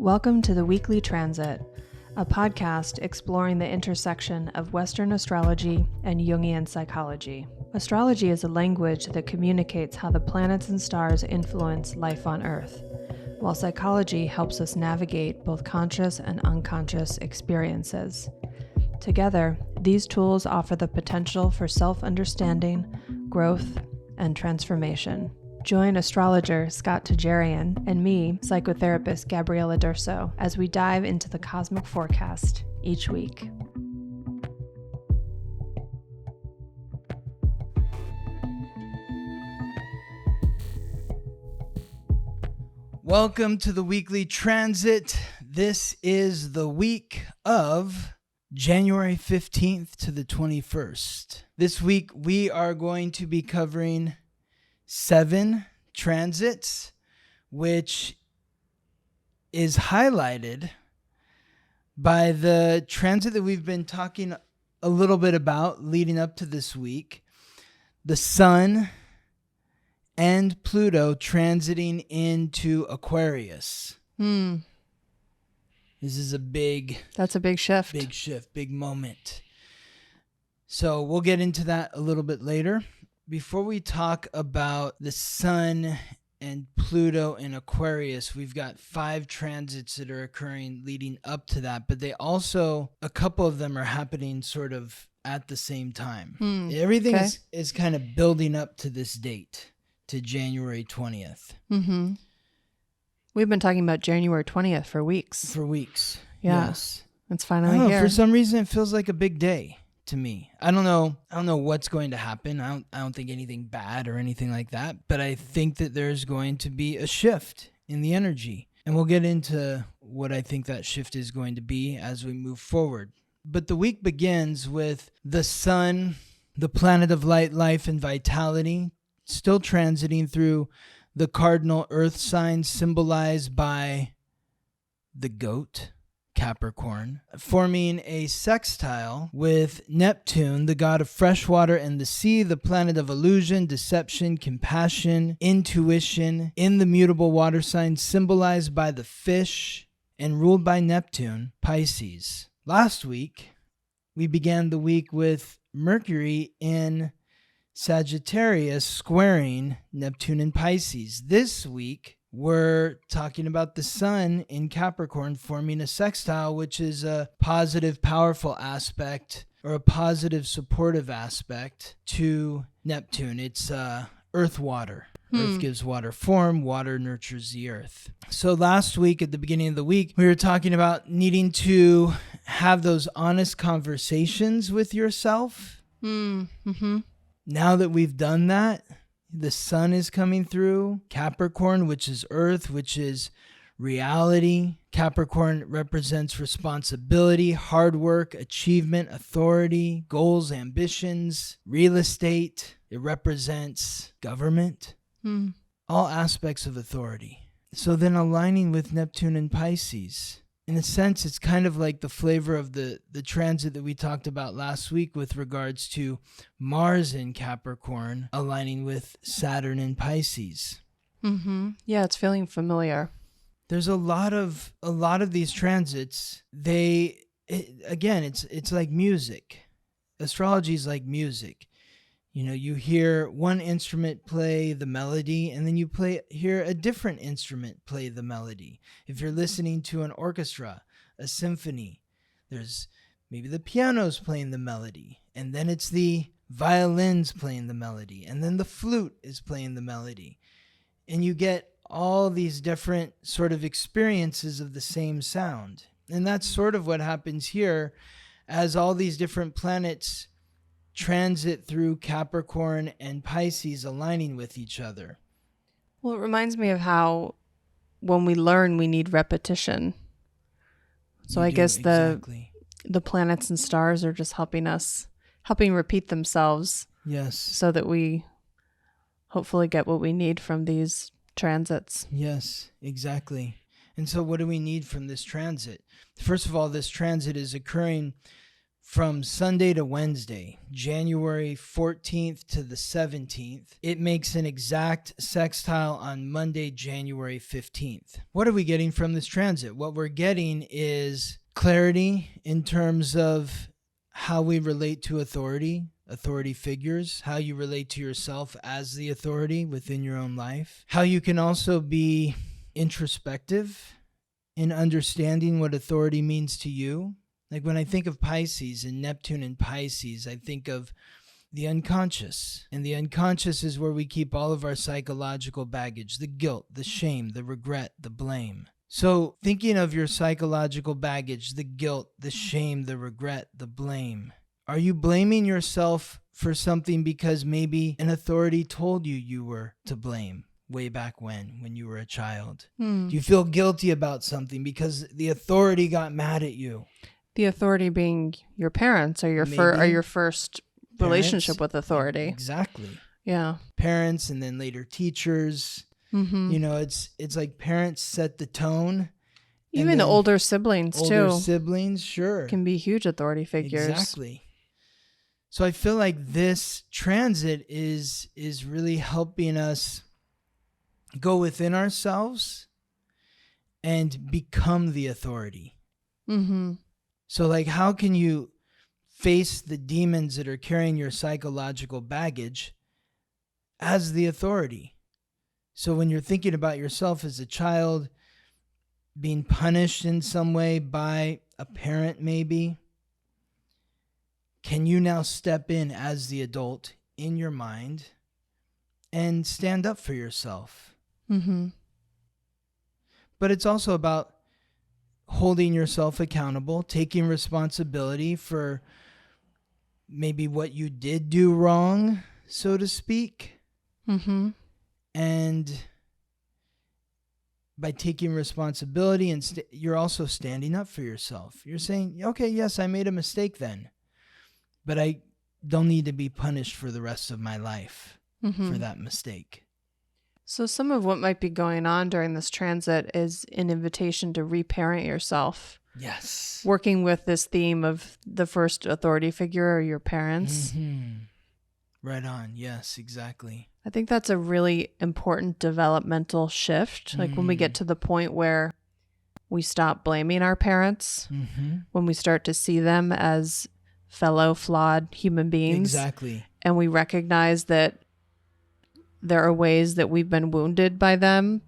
Welcome to the Weekly Transit, a podcast exploring the intersection of Western astrology and Jungian psychology. Astrology is a language that communicates how the planets and stars influence life on Earth, while psychology helps us navigate both conscious and unconscious experiences. Together, these tools offer the potential for self-understanding, growth, and transformation. Join astrologer Scott Tajarian and me, psychotherapist Gabriela Durso, as we dive into the cosmic forecast each week. Welcome to the Weekly Transit. This is the week of January 15th to the 21st. This week we are going to be covering 7 transits, which is highlighted by the transit that we've been talking a little bit about leading up to this week. The Sun and Pluto transiting into Aquarius. This is That's a big shift. Big moment. So we'll get into that a little bit later. Before we talk about the Sun and Pluto in Aquarius, we've got 5 transits that are occurring leading up to that, but a couple of them are happening sort of at the same time. Everything is kind of building up to this date, to January 20th. Mm-hmm. We've been talking about January 20th for weeks. Yeah. Yes. It's finally here. For some reason, it feels like a big day to me. I don't know what's going to happen. I don't think anything bad or anything like that, but I think that there's going to be a shift in the energy, and we'll get into what I think that shift is going to be as we move forward. But the week begins with the Sun, the planet of light, life, and vitality, still transiting through the cardinal earth signs symbolized by the goat, Capricorn, forming a sextile with Neptune, the god of fresh water and the sea, the planet of illusion, deception, compassion, intuition, in the mutable water sign symbolized by the fish and ruled by Neptune, Pisces. Last week, we began the week with Mercury in Sagittarius squaring Neptune and Pisces. This week, we're talking about the Sun in Capricorn forming a sextile, which is a positive, powerful aspect or a positive, supportive aspect to Neptune. It's earth water. Earth gives water form, water nurtures the earth. So last week, at the beginning of the week, we were talking about needing to have those honest conversations with yourself. Mm-hmm. Now that we've done that, the Sun is coming through Capricorn, which is earth, which is reality. Capricorn represents responsibility, hard work, achievement, authority, goals, ambitions, real estate. It represents government, all aspects of authority. So then aligning with Neptune and Pisces. In a sense, it's kind of like the flavor of the transit that we talked about last week with regards to Mars in Capricorn aligning with Saturn in Pisces. Mm-hmm. Yeah, it's feeling familiar. There's a lot of these transits. It's like music. Astrology is like music. You know, you hear one instrument play the melody, and then you hear a different instrument play the melody. If you're listening to an orchestra, a symphony, there's maybe the piano's playing the melody, and then it's the violins playing the melody, and then the flute is playing the melody. And you get all these different sort of experiences of the same sound. And that's sort of what happens here as all these different planets transit through Capricorn and Pisces aligning with each other. Well, it reminds me of how when we learn, we need repetition. So I guess the planets and stars are just helping repeat themselves. Yes. So that we hopefully get what we need from these transits. Yes, exactly. And so what do we need from this transit? First of all, this transit is occurring from Sunday to Wednesday, January 14th to the 17th, it makes an exact sextile on Monday, January 15th. What are we getting from this transit? What we're getting is clarity in terms of how we relate to authority figures, how you relate to yourself as the authority within your own life, how you can also be introspective in understanding what authority means to you. Like when I think of Pisces and Neptune and Pisces, I think of the unconscious. And the unconscious is where we keep all of our psychological baggage, the guilt, the shame, the regret, the blame. So thinking of your psychological baggage, the guilt, the shame, the regret, the blame, are you blaming yourself for something because maybe an authority told you were to blame way back when you were a child? Do you feel guilty about something because the authority got mad at you? The authority being your parents or your first relationship with authority. Exactly. Yeah. Parents and then later teachers. Mm-hmm. You know, it's like parents set the tone. Even older siblings too. Older siblings, sure. Can be huge authority figures. Exactly. So I feel like this transit is really helping us go within ourselves and become the authority. Mm-hmm. So like, how can you face the demons that are carrying your psychological baggage as the authority? So when you're thinking about yourself as a child being punished in some way by a parent maybe, can you now step in as the adult in your mind and stand up for yourself? Mm-hmm. But it's also about holding yourself accountable, taking responsibility for maybe what you did do wrong, so to speak. Mm-hmm. And by taking responsibility, and you're also standing up for yourself. You're saying, okay, yes, I made a mistake then, but I don't need to be punished for the rest of my life for that mistake. So some of what might be going on during this transit is an invitation to reparent yourself. Yes. Working with this theme of the first authority figure or your parents. Mm-hmm. Right on. Yes, exactly. I think that's a really important developmental shift. Like when we get to the point where we stop blaming our parents, when we start to see them as fellow flawed human beings. Exactly. And we recognize that there are ways that we've been wounded by them,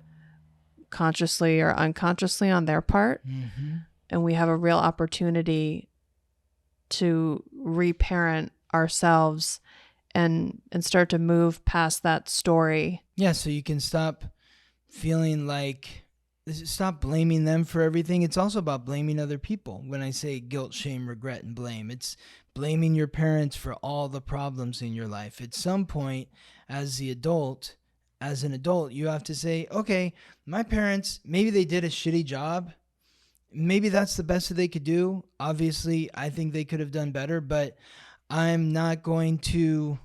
consciously or unconsciously on their part. Mm-hmm. And we have a real opportunity to reparent ourselves and start to move past that story. Yeah, so you can stop feeling like, stop blaming them for everything. It's also about blaming other people. When I say guilt, shame, regret, and blame, it's blaming your parents for all the problems in your life. At some point, as an adult, you have to say, okay, my parents, maybe they did a shitty job. Maybe that's the best that they could do. Obviously, I think they could have done better, but I'm not going to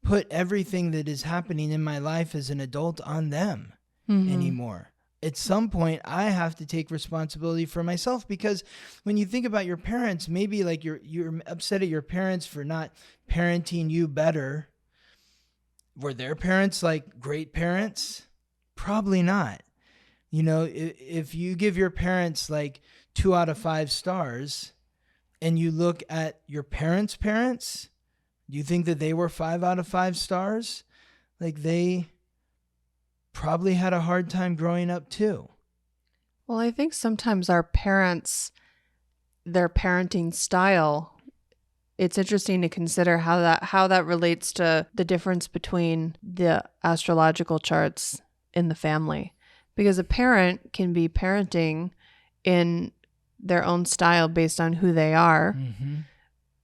put everything that is happening in my life as an adult on them anymore. At some point, I have to take responsibility for myself, because when you think about your parents, maybe like you're upset at your parents for not parenting you better. Were their parents like great parents? Probably not. You know, if you give your parents like 2 out of 5 stars and you look at your parents' parents, do you think that they were 5 out of 5 stars? Like they probably had a hard time growing up too. Well, I think sometimes our parents, their parenting style, it's interesting to consider how that relates to the difference between the astrological charts in the family. Because a parent can be parenting in their own style based on who they are. Mm-hmm.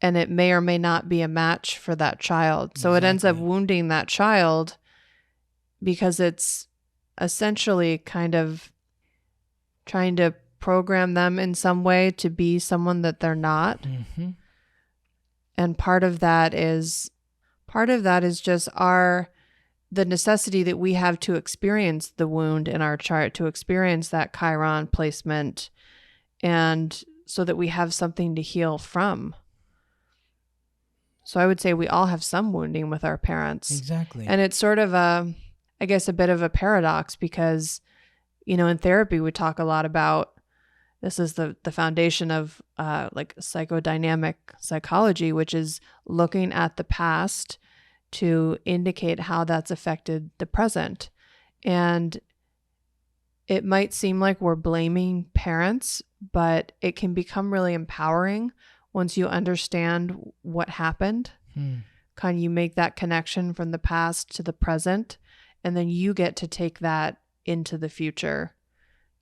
And it may or may not be a match for that child. So It ends up wounding that child because it's essentially kind of trying to program them in some way to be someone that they're not. Mm-hmm. And part of that is just the necessity that we have to experience the wound in our chart, to experience that Chiron placement, and so that we have something to heal from. So I would say we all have some wounding with our parents. Exactly. And it's sort of a bit of a paradox because, in therapy, we talk a lot about, this is the foundation of like psychodynamic psychology, which is looking at the past to indicate how that's affected the present. And it might seem like we're blaming parents, but it can become really empowering once you understand what happened. Can you make that connection from the past to the present? And then you get to take that into the future.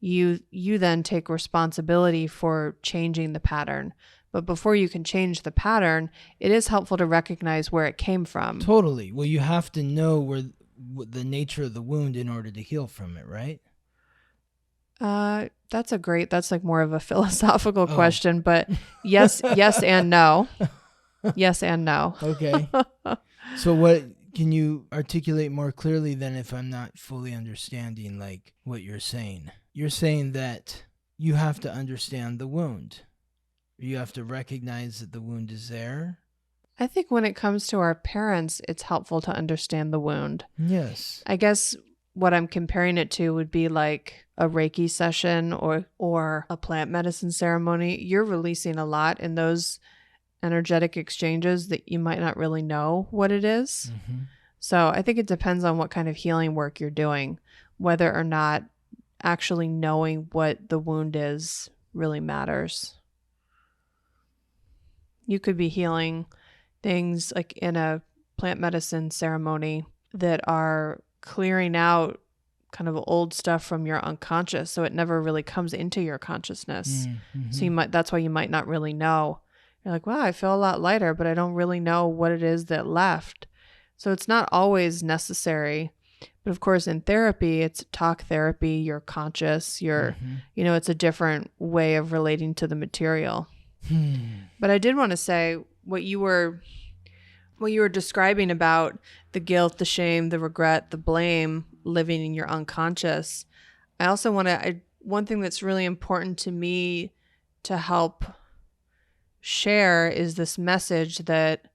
You then take responsibility for changing the pattern. But before you can change the pattern, it is helpful to recognize where it came from. Totally. Well, you have to know what the nature of the wound in order to heal from it, right? That's like more of a philosophical question, but yes and no. Yes and no. Okay. So what can you articulate more clearly than if I'm not fully understanding like what you're saying? You're saying that you have to understand the wound. You have to recognize that the wound is there. I think when it comes to our parents, it's helpful to understand the wound. Yes. I guess what I'm comparing it to would be like a Reiki session or a plant medicine ceremony. You're releasing a lot in those energetic exchanges that you might not really know what it is. Mm-hmm. So I think it depends on what kind of healing work you're doing, whether or not actually knowing what the wound is really matters. You could be healing things like in a plant medicine ceremony that are clearing out kind of old stuff from your unconscious, so it never really comes into your consciousness. Mm-hmm. So that's why you might not really know. You're like, wow, I feel a lot lighter, but I don't really know what it is that left. So it's not always necessary. But of course, in therapy, it's talk therapy, you're conscious, it's a different way of relating to the material. But I did want to say what you were describing about the guilt, the shame, the regret, the blame living in your unconscious. I also one thing that's really important to me to help share is this message that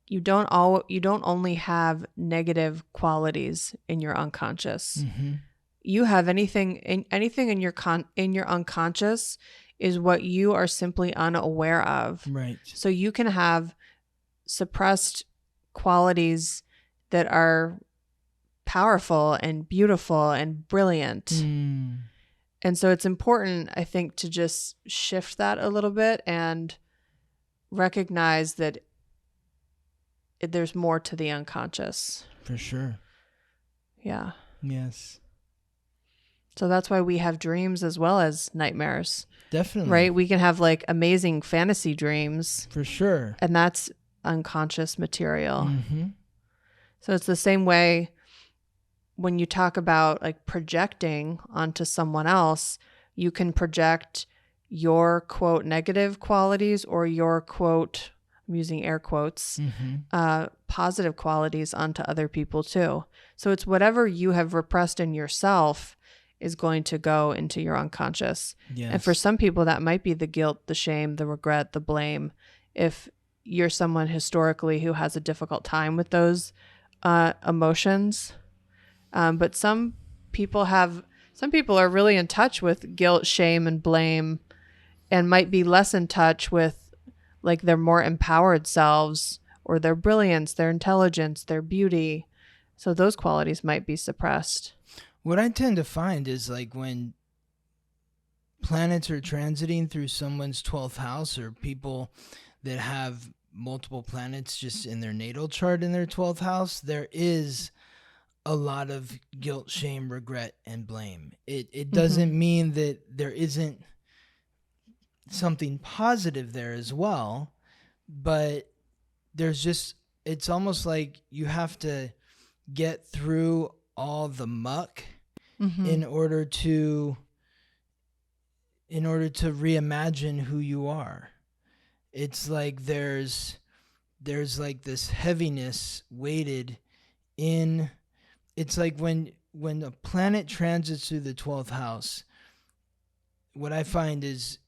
you don't only have negative qualities in your unconscious. Mm-hmm. You have anything in your unconscious is what you are simply unaware of. Right. So you can have suppressed qualities that are powerful and beautiful and brilliant. And so it's important, I think, to just shift that a little bit and recognize that there's more to the unconscious. For sure. Yeah. Yes. So that's why we have dreams as well as nightmares. Definitely. Right? We can have like amazing fantasy dreams. For sure. And that's unconscious material. Mm-hmm. So it's the same way when you talk about like projecting onto someone else, you can project your quote negative qualities or your quote, I'm using air quotes, positive qualities onto other people too. So it's whatever you have repressed in yourself is going to go into your unconscious. Yes. And for some people, that might be the guilt, the shame, the regret, the blame. If you're someone historically who has a difficult time with those emotions. But some people are really in touch with guilt, shame, and blame, and might be less in touch with like their more empowered selves or their brilliance, their intelligence, their beauty. So those qualities might be suppressed. What I tend to find is like when planets are transiting through someone's 12th house, or people that have multiple planets just in their natal chart in their 12th house, there is a lot of guilt, shame, regret, and blame. It doesn't mean that there isn't something positive there as well, but it's almost like you have to get through all the muck in order to reimagine who you are. It's like there's like this heaviness weighted in. It's like when a planet transits through the 12th house, what I find is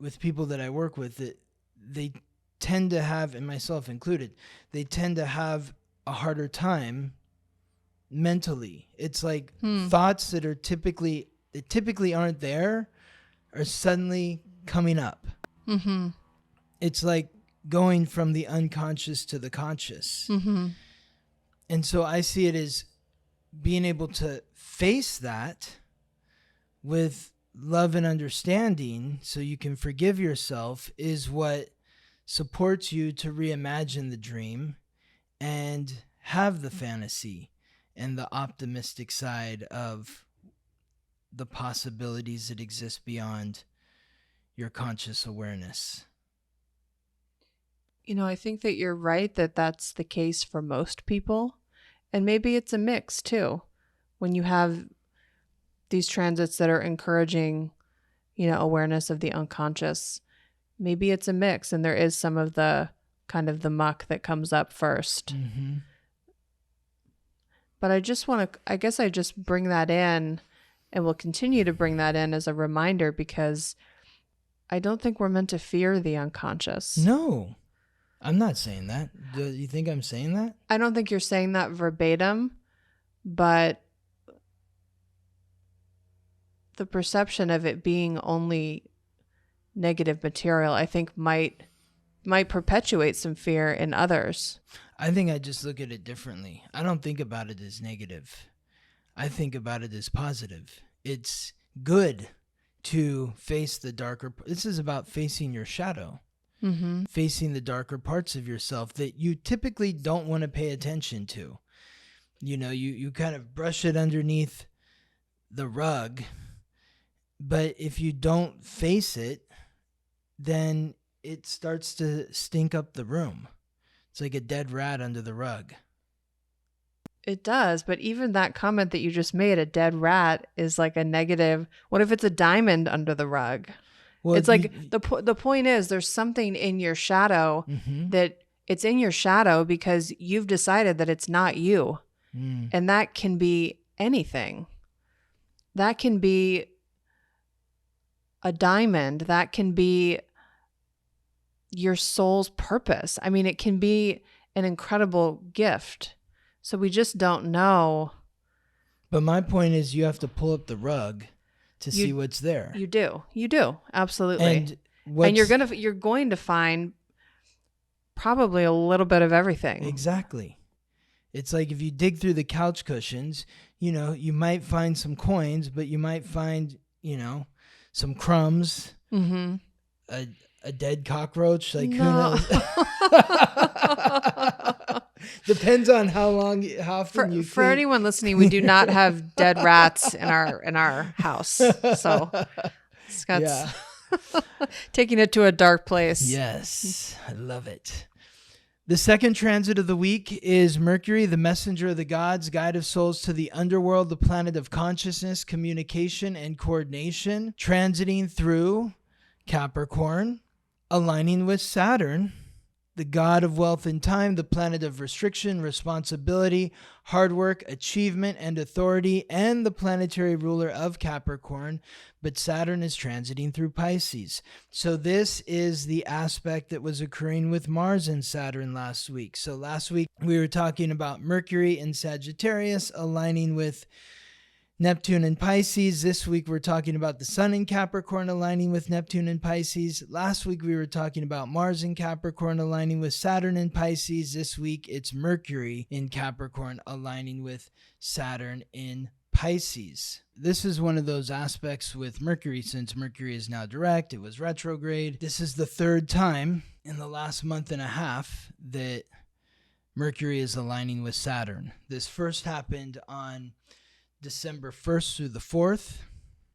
with people that I work with, that they tend to have, and myself included, they tend to have a harder time mentally. It's like thoughts that typically aren't there are suddenly coming up. Mm-hmm. It's like going from the unconscious to the conscious. Mm-hmm. And so I see it as being able to face that with love and understanding so you can forgive yourself is what supports you to reimagine the dream and have the fantasy and the optimistic side of the possibilities that exist beyond your conscious awareness. You know, I think that you're right that that's the case for most people. And maybe it's a mix too. When you have these transits that are encouraging, awareness of the unconscious, maybe it's a mix and there is some of the kind of the muck that comes up first. Mm-hmm. But I just bring that in and will continue to bring that in as a reminder because I don't think we're meant to fear the unconscious. No, I'm not saying that. Do you think I'm saying that? I don't think you're saying that verbatim, but the perception of it being only negative material, I think might perpetuate some fear in others. I think I just look at it differently. I don't think about it as negative. I think about it as positive. It's good to face the darker. This is about facing your shadow, facing the darker parts of yourself that you typically don't want to pay attention to. You kind of brush it underneath the rug, but if you don't face it, then it starts to stink up the room. It's like a dead rat under the rug. It does, but even that comment that you just made, a dead rat, is like a negative. What if it's a diamond under the rug? Well, it's like the point is there's something in your shadow that it's in your shadow because you've decided that it's not you. And that can be anything. That can be a diamond. That can be your soul's purpose. I mean, it can be an incredible gift. So we just don't know. But my point is you have to pull up the rug to see what's there. You do. Absolutely. And you're going to find probably a little bit of everything. Exactly. It's like if you dig through the couch cushions, you might find some coins, but you might find, some crumbs, a dead cockroach. Like who knows? Depends on how often you. For anyone listening, we do not have dead rats in our house, so Scott's taking it to a dark place. Yes, I love it. The second transit of the week is Mercury, the messenger of the gods, guide of souls to the underworld, the planet of consciousness, communication, and coordination, transiting through Capricorn, aligning with Saturn, the god of wealth and time, the planet of restriction, responsibility, hard work, achievement, and authority, and the planetary ruler of Capricorn. But Saturn is transiting through Pisces. So this is the aspect that was occurring with Mars and Saturn last week. So last week we were talking about Mercury in Sagittarius aligning with Neptune and Pisces. This week we're talking about the Sun in Capricorn aligning with Neptune and Pisces. Last week we were talking about Mars in Capricorn aligning with Saturn and Pisces. This week it's Mercury in Capricorn aligning with Saturn in Pisces. This is one of those aspects with Mercury, since Mercury is now direct, it was retrograde. This is the third time in the last month and a half that Mercury is aligning with Saturn. This first happened on December 1st through the 4th.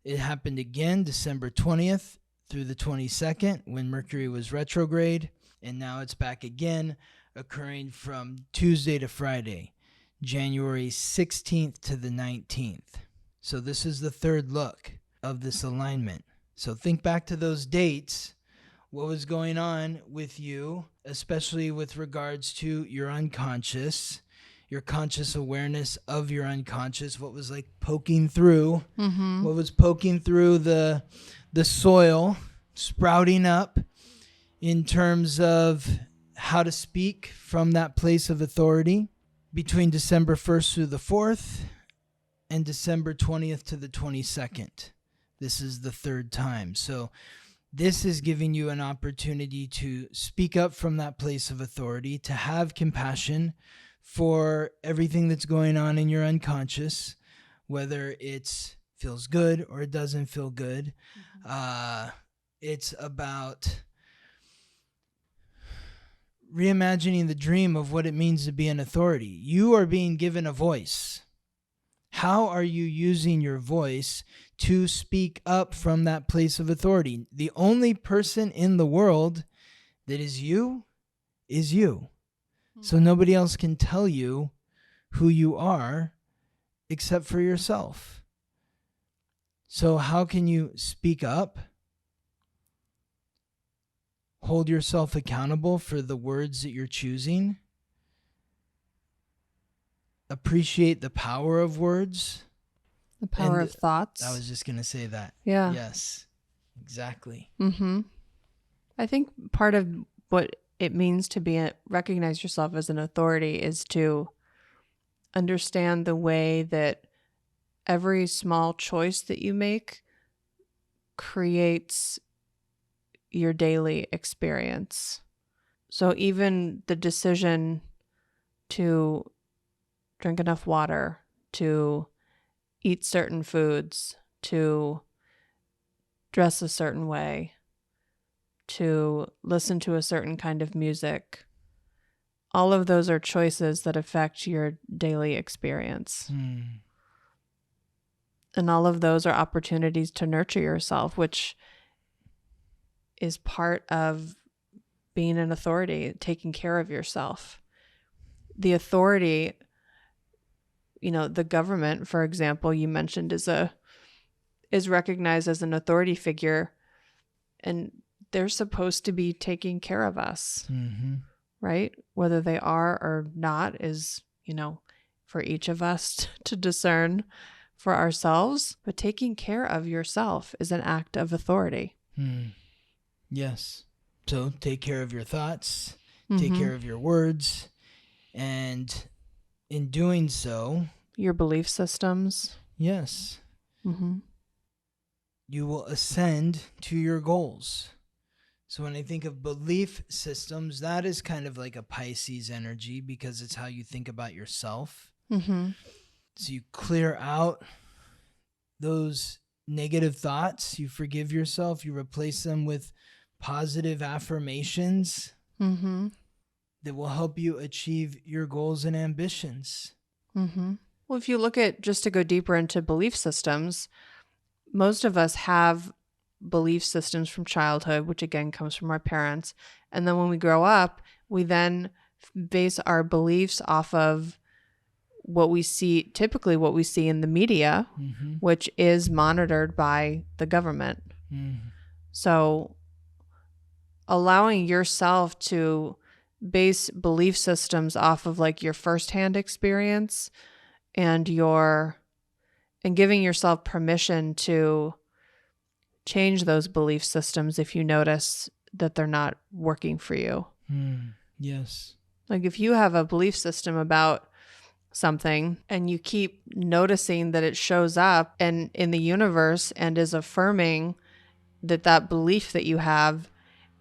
It happened again December 20th through the 22nd when Mercury was retrograde. And now it's back again, occurring from Tuesday to Friday, January 16th to the 19th. So this is the third look of this alignment. So think back to those dates. What was going on with you, especially with regards to your unconscious, your conscious awareness of your unconscious, what was like poking through, what was poking through the soil, sprouting up, in terms of how to speak from that place of authority between December 1st through the 4th and December 20th to the 22nd. This is the third time. So this is giving you an opportunity to speak up from that place of authority, to have compassion for everything that's going on in your unconscious, whether it feels good or it doesn't feel good. It's about reimagining the dream of what it means to be an authority. You are being given a voice. How are you using your voice to speak up from that place of authority? The only person in the world that is you is you. So nobody else can tell you who you are except for yourself. So how can you speak up? Hold yourself accountable for the words that you're choosing. Appreciate the power of words. The power of thoughts. I was just going to say that. Yeah. Yes, exactly. I think part of what it means to recognize yourself as an authority is to understand the way that every small choice that you make creates your daily experience. So even the decision to drink enough water, to eat certain foods, to dress a certain way, to listen to a certain kind of music, all of those are choices that affect your daily experience. And all of those are opportunities to nurture yourself, which is part of being an authority, taking care of yourself. The authority, the government, for example, you mentioned is recognized as an authority figure, and they're supposed to be taking care of us, right? Whether they are or not is, for each of us to discern for ourselves. But taking care of yourself is an act of authority. Yes. So take care of your thoughts, take care of your words, and in doing so, your belief systems. Yes. You will ascend to your goals. So when I think of belief systems, that is kind of like a Pisces energy because it's how you think about yourself. So you clear out those negative thoughts, you forgive yourself, you replace them with positive affirmations that will help you achieve your goals and ambitions. Well, if you look at, just to go deeper into belief systems, most of us have belief systems from childhood, which again comes from our parents. And then when we grow up, we then base our beliefs off of typically what we see in the media, which is monitored by the government. So allowing yourself to base belief systems off of like your firsthand experience and giving yourself permission to change those belief systems if you notice that they're not working for you. Yes. Like if you have a belief system about something and you keep noticing that it shows up and in the universe and is affirming that belief that you have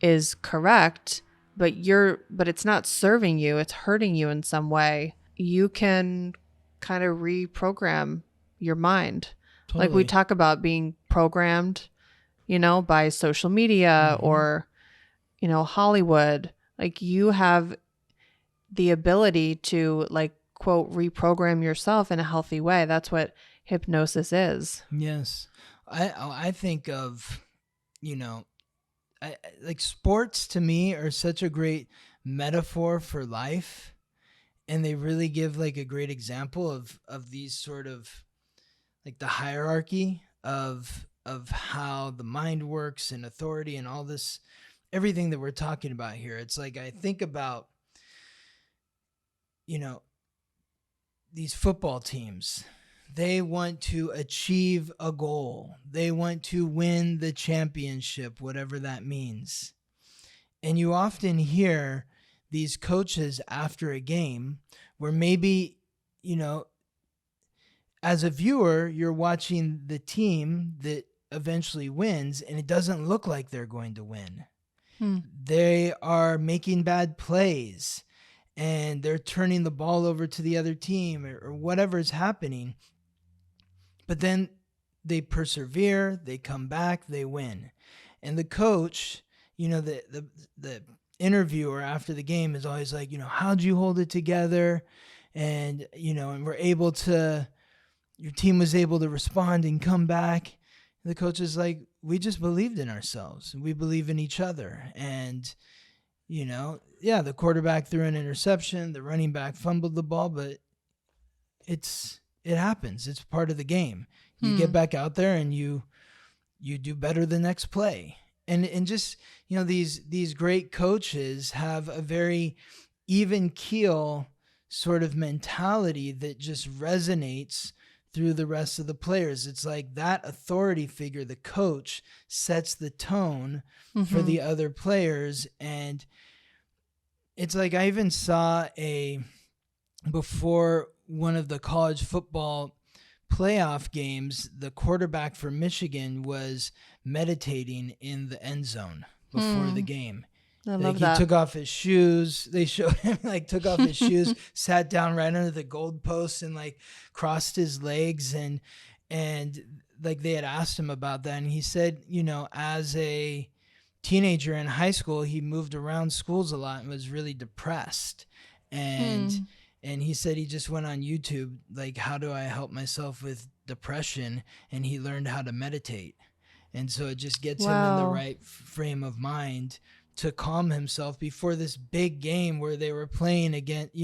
is correct, but it's not serving you, it's hurting you in some way, you can kind of reprogram your mind. Totally. Like we talk about being programmed, by social media or, Hollywood. Like you have the ability to like, quote, reprogram yourself in a healthy way. That's what hypnosis is. Yes. I think of, like sports to me are such a great metaphor for life. And they really give like a great example of these sort of like the hierarchy of how the mind works and authority and all this, everything that we're talking about here. It's like, I think about, these football teams, they want to achieve a goal. They want to win the championship, whatever that means. And you often hear these coaches after a game where maybe, as a viewer, you're watching the team that eventually wins, and it doesn't look like they're going to win. They are making bad plays, and they're turning the ball over to the other team, or whatever is happening. But then they persevere, they come back, they win. And the coach, the interviewer after the game is always like, how'd you hold it together? And, and your team was able to respond and come back. The coach is like, we just believed in ourselves. We believe in each other. And, the quarterback threw an interception. The running back fumbled the ball, but it happens. It's part of the game. You get back out there and you do better the next play. And just, these great coaches have a very even keel sort of mentality that just resonates through the rest of the players. It's like that authority figure, the coach, sets the tone for the other players. And it's like I even saw before one of the college football playoff games, the quarterback for Michigan was meditating in the end zone before the game. I love that. He took off his shoes. They showed him took off his shoes, sat down right under the goalpost and crossed his legs. And they had asked him about that. And he said, as a teenager in high school, he moved around schools a lot and was really depressed. And he said he just went on YouTube, how do I help myself with depression? And he learned how to meditate. And so it just gets him in the right frame of mind to calm himself before this big game where they were playing against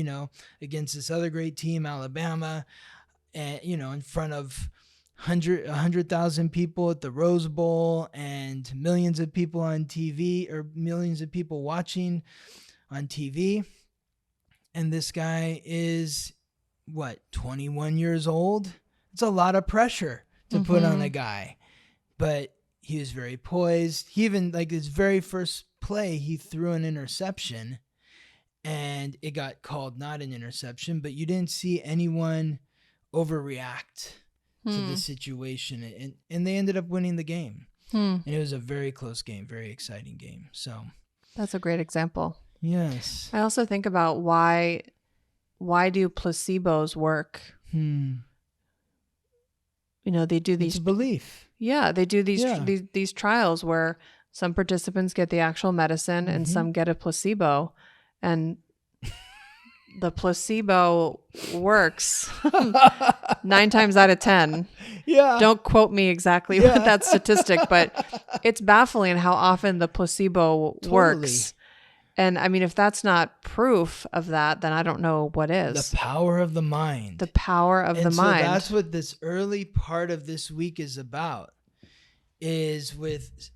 this other great team, Alabama, and, in front of 100,000 people at the Rose Bowl and millions of people on TV, or millions of people watching on TV. And this guy is 21 years old? It's a lot of pressure to put on a guy, but he was very poised. He even, his very first play, he threw an interception and it got called not an interception, but you didn't see anyone overreact to the situation. And they ended up winning the game. And it was a very close game, very exciting game. So that's a great example. Yes. I also think about why do placebos work? They do these. It's a belief. Yeah, they do these trials where some participants get the actual medicine and some get a placebo, and the placebo works 9 times out of 10. Yeah. Don't quote me exactly with that statistic, but it's baffling how often the placebo works. And I mean, if that's not proof of that, then I don't know what is. The power of the mind. The power of the mind. So that's what this early part of this week is about. Is with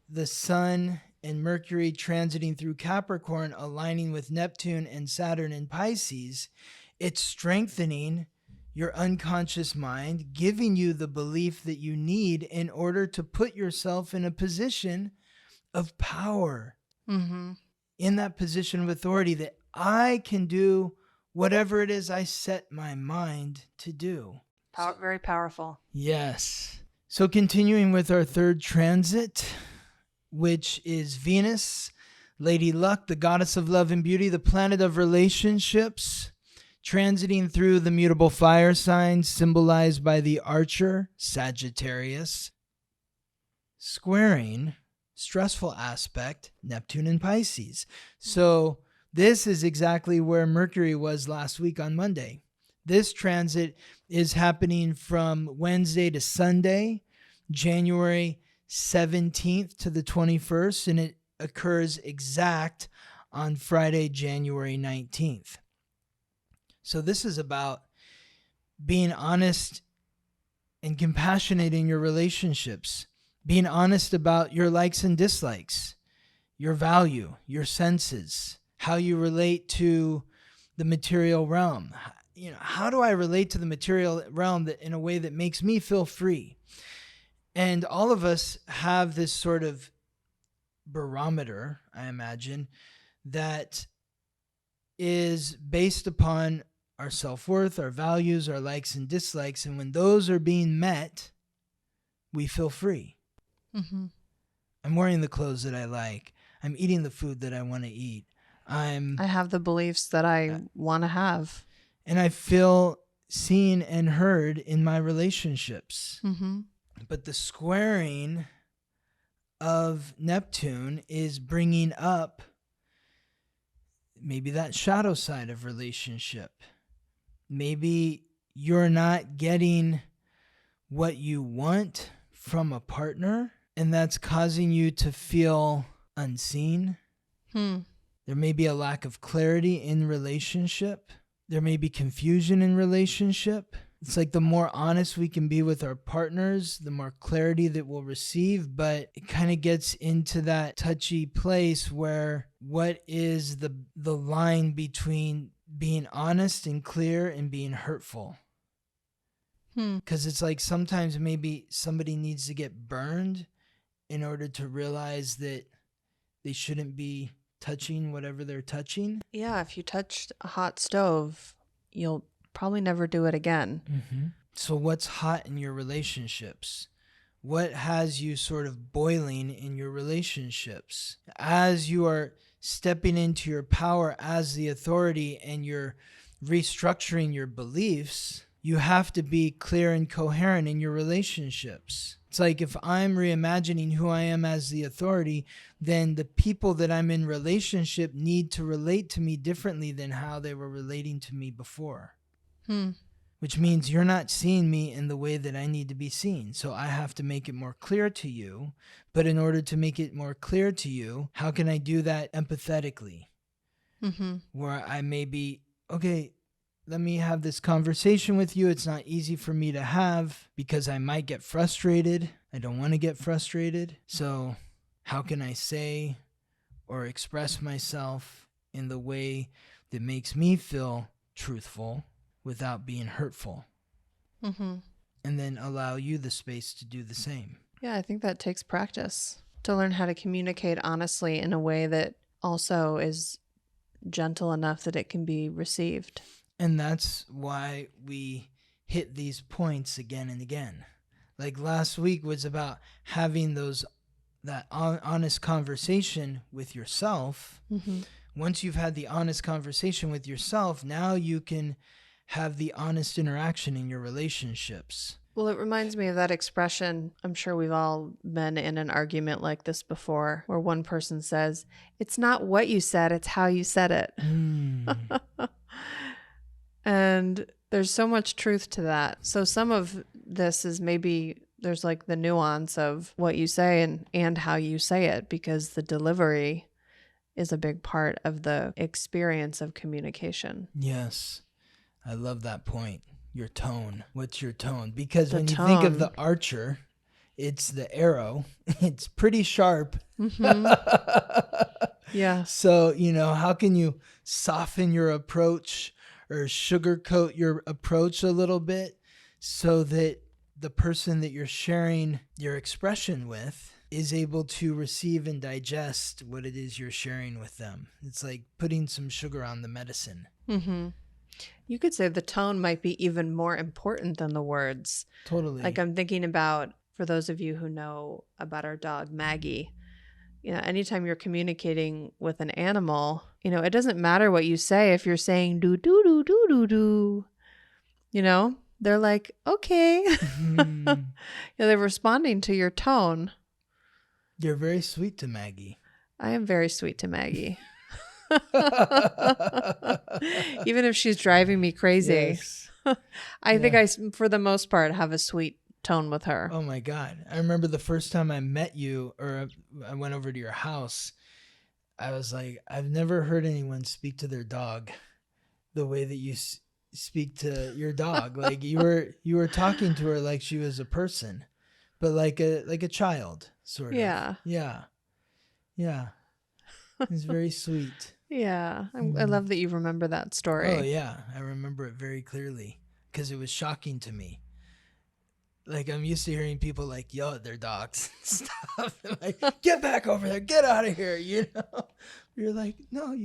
the Sun and Mercury transiting through Capricorn, aligning with Neptune and Saturn in Pisces. It's strengthening your unconscious mind, giving you the belief that you need in order to put yourself in a position of power, in that position of authority, that I can do whatever it is I set my mind to do. Very powerful. Yes. So continuing with our third transit, which is Venus, Lady Luck, the goddess of love and beauty, the planet of relationships, transiting through the mutable fire signs symbolized by the archer, Sagittarius, squaring stressful aspect, Neptune and Pisces. So this is exactly where Mercury was last week on Monday. This transit is happening from Wednesday to Sunday, January 17th to the 21st, and it occurs exact on Friday, January 19th. So this is about being honest and compassionate in your relationships, being honest about your likes and dislikes, your value, your senses, how you relate to the material realm. How do I relate to the material realm in a way that makes me feel free? And all of us have this sort of barometer, I imagine, that is based upon our self-worth, our values, our likes and dislikes. And when those are being met, we feel free. Mm-hmm. I'm wearing the clothes that I like. I'm eating the food that I want to eat. I have the beliefs that I want to have. And I feel seen and heard in my relationships. Mm-hmm. But the squaring of Neptune is bringing up maybe that shadow side of relationship. Maybe you're not getting what you want from a partner, and that's causing you to feel unseen. There may be a lack of clarity in relationship. There may be confusion in relationship. It's like the more honest we can be with our partners, the more clarity that we'll receive. But it kind of gets into that touchy place where what is the line between being honest and clear and being hurtful? Because it's like sometimes maybe somebody needs to get burned in order to realize that they shouldn't be touching whatever they're touching. Yeah, if you touched a hot stove, you'll probably never do it again. Mm-hmm. So what's hot in your relationships? What has you sort of boiling in your relationships? As you are stepping into your power as the authority and you're restructuring your beliefs, you have to be clear and coherent in your relationships. It's like if I'm reimagining who I am as the authority, then the people that I'm in relationship need to relate to me differently than how they were relating to me before. Which means you're not seeing me in the way that I need to be seen. So I have to make it more clear to you. But in order to make it more clear to you, how can I do that empathetically? Where I may be, okay, let me have this conversation with you. It's not easy for me to have because I might get frustrated. I don't want to get frustrated. So how can I say or express myself in the way that makes me feel truthful without being hurtful? And then allow you the space to do the same. Yeah, I think that takes practice to learn how to communicate honestly in a way that also is gentle enough that it can be received. And that's why we hit these points again and again. Like last week was about having that honest conversation with yourself. Once you've had the honest conversation with yourself, now you can have the honest interaction in your relationships. Well, it reminds me of that expression. I'm sure we've all been in an argument like this before, where one person says, "It's not what you said, it's how you said it." And there's so much truth to that. So some of this is maybe there's like the nuance of what you say and how you say it, because the delivery is a big part of the experience of communication. Yes. I love that point. Your tone. What's your tone? Because when you think of the archer, it's the arrow. It's pretty sharp. Yeah. So, how can you soften your approach or sugarcoat your approach a little bit so that the person that you're sharing your expression with is able to receive and digest what it is you're sharing with them? It's like putting some sugar on the medicine. You could say the tone might be even more important than the words. Totally. Like I'm thinking about, for those of you who know about our dog, Maggie, anytime you're communicating with an animal, it doesn't matter what you say. If you're saying do, do, do, do, do, do, they're like, okay. They're responding to your tone. You're very sweet to Maggie. I am very sweet to Maggie. Even if she's driving me crazy. Yes. I think I, for the most part, have a sweet tone with her. Oh my God. I remember the first time I met you, or I went over to your house, I was like, I've never heard anyone speak to their dog the way that you speak to your dog. Like you were talking to her like she was a person, but like a child, sort of. Yeah. Yeah. It's very sweet. Yeah. I love that you remember that story. Oh yeah. I remember it very clearly because it was shocking to me. like I'm used to hearing people like yell at their dogs and stuff. Like, get back over there, get out of here, you know. You're like, no,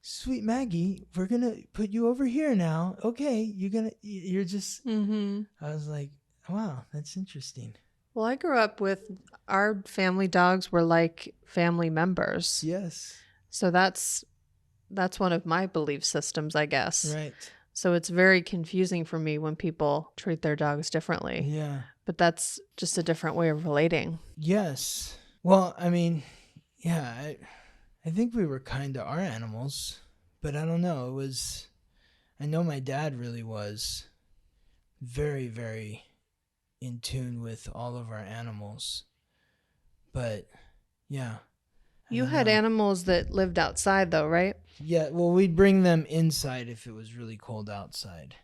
sweet Maggie, we're gonna put you over here now. Okay, you're just. Mm-hmm. I was like, wow, that's interesting. Well, I grew up with our family dogs were like family members. Yes. So that's one of my belief systems, I guess. Right. So it's very confusing for me when people treat their dogs differently. Yeah. But that's just a different way of relating. Yes. Well, I mean, yeah, I think we were kind to our animals, but I don't know. I know my dad really was very, very in tune with all of our animals. But yeah. You had animals that lived outside though, right? Yeah, well, we'd bring them inside if it was really cold outside.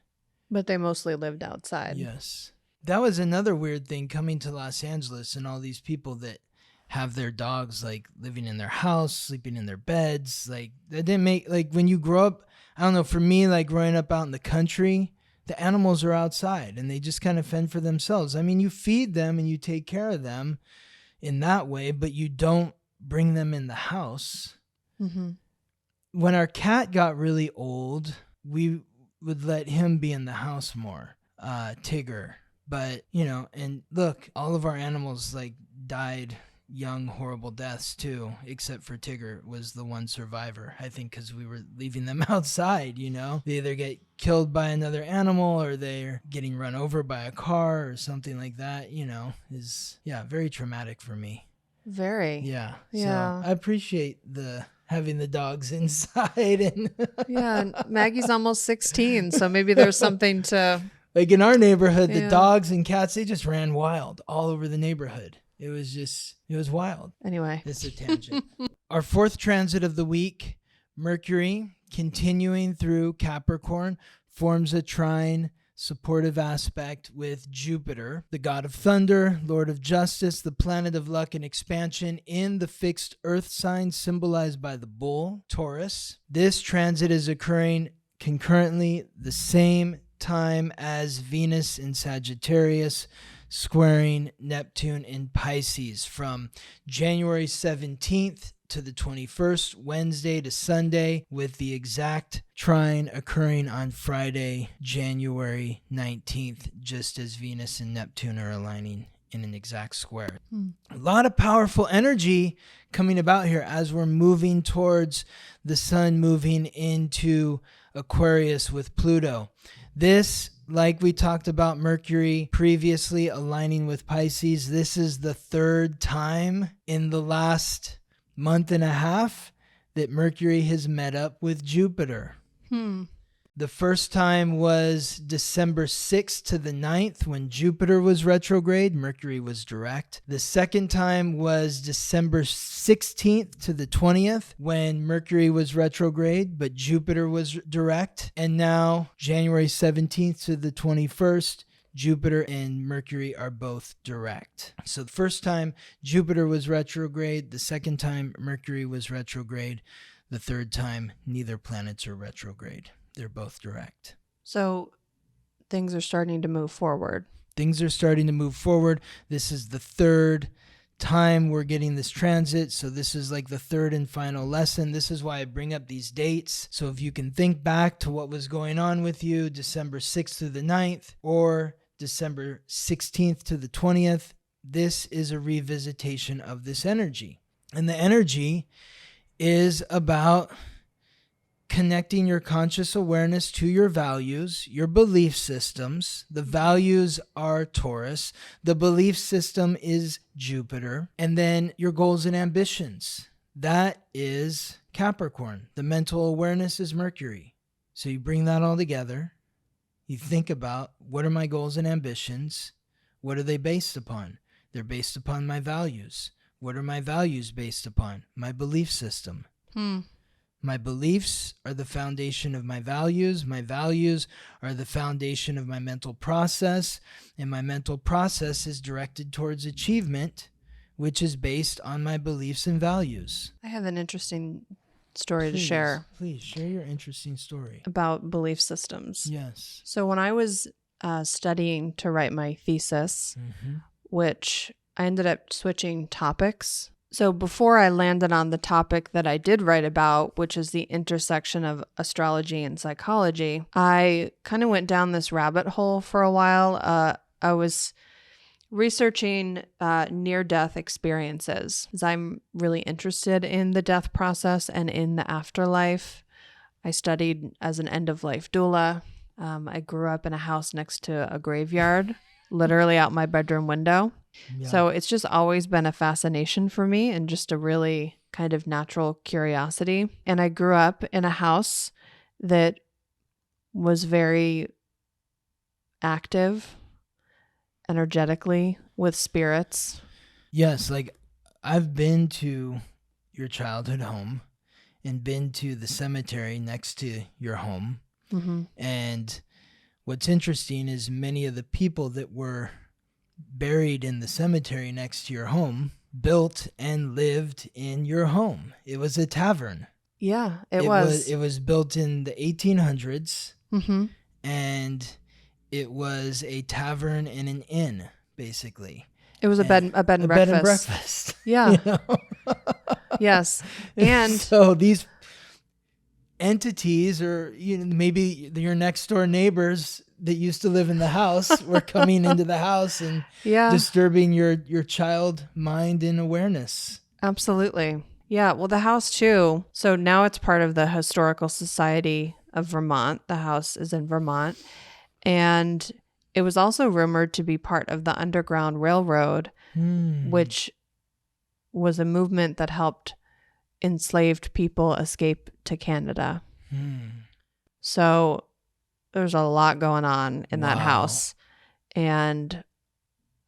But they mostly lived outside. Yes. That was another weird thing coming to Los Angeles and all these people that have their dogs like living in their house, sleeping in their beds. Like that didn't make, like when you grow up, I don't know, for me, like growing up out in the country, the animals are outside and they just kind of fend for themselves. I mean, you feed them and you take care of them in that way, but you don't bring them in the house. Mm-hmm. When our cat got really old, we would let him be in the house more, Tigger. But, you know, and look, all of our animals like died young, horrible deaths too, except for Tigger was the one survivor, I think, because we were leaving them outside, you know. They either get killed by another animal or they're getting run over by a car or something like that, you know, is, yeah, very traumatic for me. Very. Yeah. Yeah. So I appreciate having the dogs inside and yeah, and Maggie's almost 16, so maybe there's something to like in our neighborhood, the dogs and cats, they just ran wild all over the neighborhood. It was wild. Anyway. It's a tangent. Our fourth transit of the week, Mercury, continuing through Capricorn, forms a trine supportive aspect with Jupiter, the god of thunder, lord of justice, the planet of luck and expansion in the fixed earth sign symbolized by the bull, Taurus. This transit is occurring concurrently the same time as Venus in Sagittarius, squaring Neptune in Pisces from January 17th to the 21st, Wednesday to Sunday, with the exact trine occurring on Friday, January 19th, just as Venus and Neptune are aligning in an exact square. A lot of powerful energy coming about here as we're moving towards the sun moving into Aquarius with Pluto. This, like we talked about Mercury previously aligning with Pisces, this is the third time in the last month and a half that Mercury has met up with Jupiter. The first time was December 6th to the 9th when Jupiter was retrograde, Mercury was direct. The second time was December 16th to the 20th when Mercury was retrograde, but Jupiter was direct. And now January 17th to the 21st, Jupiter and Mercury are both direct. So the first time Jupiter was retrograde, the second time Mercury was retrograde, the third time neither planets are retrograde. They're both direct. So things are starting to move forward. Things are starting to move forward. This is the third time we're getting this transit. So this is like the third and final lesson. This is why I bring up these dates. So if you can think back to what was going on with you December 6th to the 9th or December 16th to the 20th, this is a revisitation of this energy. And the energy is about connecting your conscious awareness to your values, your belief systems. The values are Taurus. The belief system is Jupiter. And then your goals and ambitions. That is Capricorn. The mental awareness is Mercury. So you bring that all together. You think about, what are my goals and ambitions? What are they based upon? They're based upon my values. What are my values based upon? My belief system. My beliefs are the foundation of my values. My values are the foundation of my mental process. And my mental process is directed towards achievement, which is based on my beliefs and values. I have an interesting story to share. Please share your interesting story. About belief systems. Yes. So when I was studying to write my thesis, which I ended up switching topics. So before I landed on the topic that I did write about, which is the intersection of astrology and psychology, I kind of went down this rabbit hole for a while. I was researching near-death experiences, as I'm really interested in the death process and in the afterlife. I studied as an end-of-life doula. I grew up in a house next to a graveyard, literally out my bedroom window. Yeah. So it's just always been a fascination for me and just a really kind of natural curiosity. And I grew up in a house that was very active energetically with spirits. Yes, like I've been to your childhood home and been to the cemetery next to your home. And what's interesting is many of the people that were buried in the cemetery next to your home built and lived in your home. It was a tavern. Yeah, it was. It was built in the 1800s, and it was a tavern and an inn, basically. It was a bed and breakfast. Bed and breakfast. Yeah. You know? Yes. And so these entities, or maybe your next door neighbors that used to live in the house, were coming into the house and disturbing your child mind and awareness. Absolutely. Yeah. Well, the house too. So now it's part of the Historical Society of Vermont. The house is in Vermont. And it was also rumored to be part of the Underground Railroad, which was a movement that helped enslaved people escape to Canada. So there's a lot going on in that house. And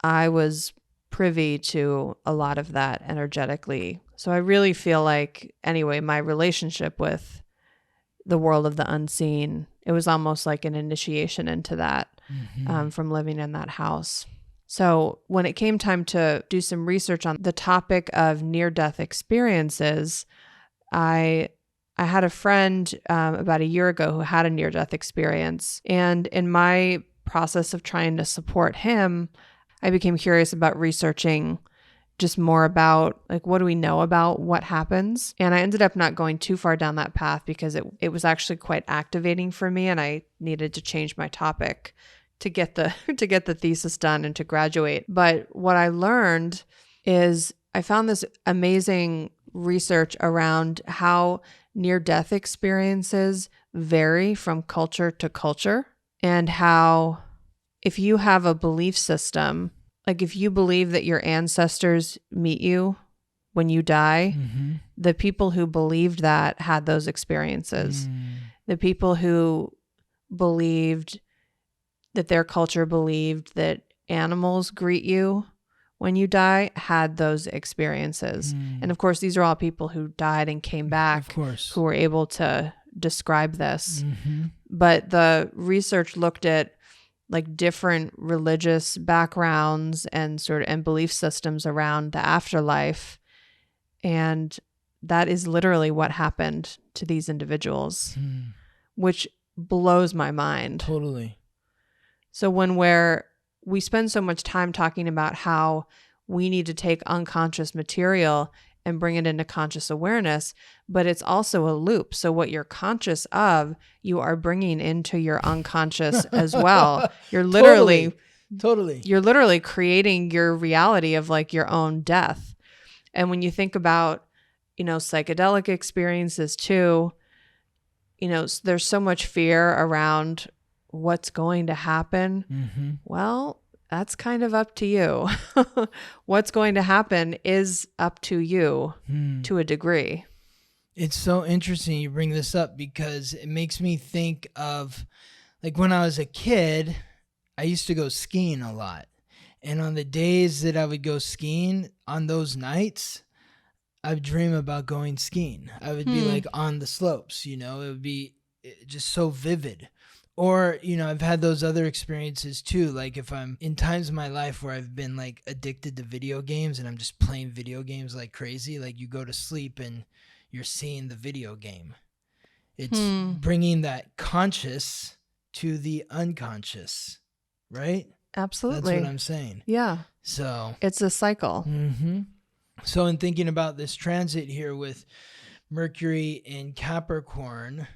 I was privy to a lot of that energetically. So I really feel like, anyway, my relationship with the world of the unseen, it was almost like an initiation into that from living in that house. So when it came time to do some research on the topic of near-death experiences, I had a friend about a year ago who had a near-death experience. And in my process of trying to support him, I became curious about researching just more about, like, what do we know about what happens? And I ended up not going too far down that path because it was actually quite activating for me, and I needed to change my topic to get the thesis done and to graduate. But what I learned is I found this amazing research around how near-death experiences vary from culture to culture, and how if you have a belief system, like if you believe that your ancestors meet you when you die, the people who believed that had those experiences. The people who believed that their culture believed that animals greet you when you die had those experiences. And of course, these are all people who died and came back, who were able to describe this. But the research looked at like different religious backgrounds and belief systems around the afterlife. And that is literally what happened to these individuals, which blows my mind. Totally. So when we spend so much time talking about how we need to take unconscious material and bring it into conscious awareness, but it's also a loop. So what you're conscious of, you are bringing into your unconscious as well. You're literally, you're literally creating your reality of like your own death. And when you think about, psychedelic experiences too, there's so much fear around what's going to happen. Well, that's kind of up to you. What's going to happen is up to you to a degree. It's so interesting you bring this up because it makes me think of, like, when I was a kid, I used to go skiing a lot. And on the days that I would go skiing, on those nights, I would dream about going skiing. I would be like on the slopes, it would be just so vivid. Or, I've had those other experiences too. Like if I'm in times of my life where I've been like addicted to video games and I'm just playing video games like crazy, like you go to sleep and you're seeing the video game. It's bringing that conscious to the unconscious. right? Absolutely. That's what I'm saying. Yeah. So It's a cycle. So in thinking about this transit here with Mercury in Capricorn,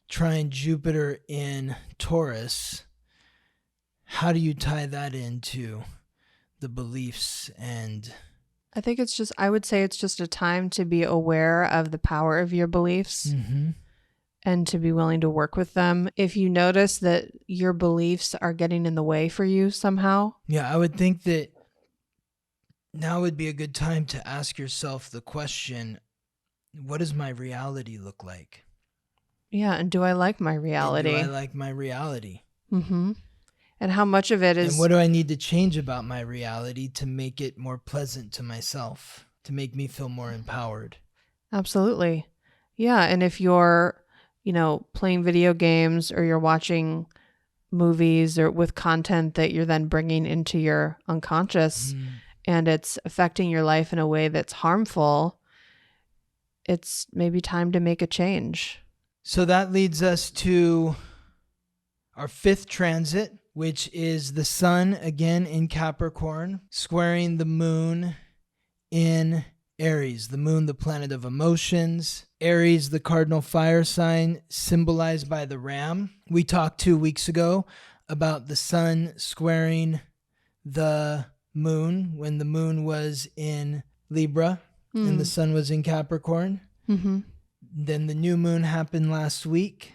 trine Jupiter in Taurus, how do you tie that into the beliefs? And I think I would say it's just a time to be aware of the power of your beliefs and to be willing to work with them. If you notice that your beliefs are getting in the way for you somehow. Yeah, I would think that now would be a good time to ask yourself the question, what does my reality look like? Yeah, and do I like my reality? And do I like my reality? Mm-hmm. And how much of it is... And what do I need to change about my reality to make it more pleasant to myself, to make me feel more empowered? Absolutely. Yeah, and if you're, playing video games or you're watching movies or with content that you're then bringing into your unconscious and it's affecting your life in a way that's harmful, it's maybe time to make a change. So that leads us to our 5th transit, which is the sun again in Capricorn, squaring the moon in Aries. The moon, the planet of emotions. Aries, the cardinal fire sign, symbolized by the ram. We talked 2 weeks ago about the sun squaring the moon when the moon was in Libra and the sun was in Capricorn. Then the new moon happened last week.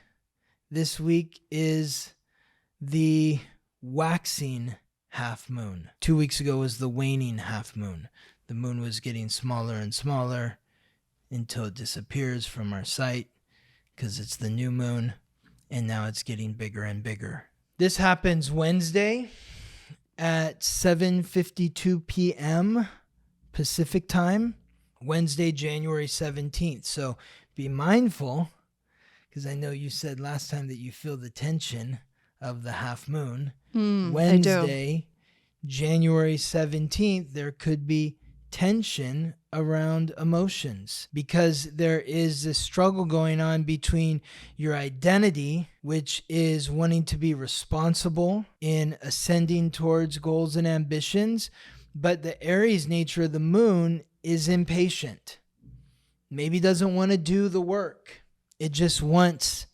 This week is the waxing half moon. 2 weeks ago was the waning half moon. The moon was getting smaller and smaller until it disappears from our sight because it's the new moon, and now it's getting bigger and bigger. This happens Wednesday at 7:52 p.m. Pacific time, Wednesday, January 17th. So be mindful, because I know you said last time that you feel the tension of the half moon. Wednesday, January 17th, there could be tension around emotions because there is this struggle going on between your identity, which is wanting to be responsible in ascending towards goals and ambitions, but the Aries nature of the moon is impatient. Maybe doesn't want to do the work. It just wants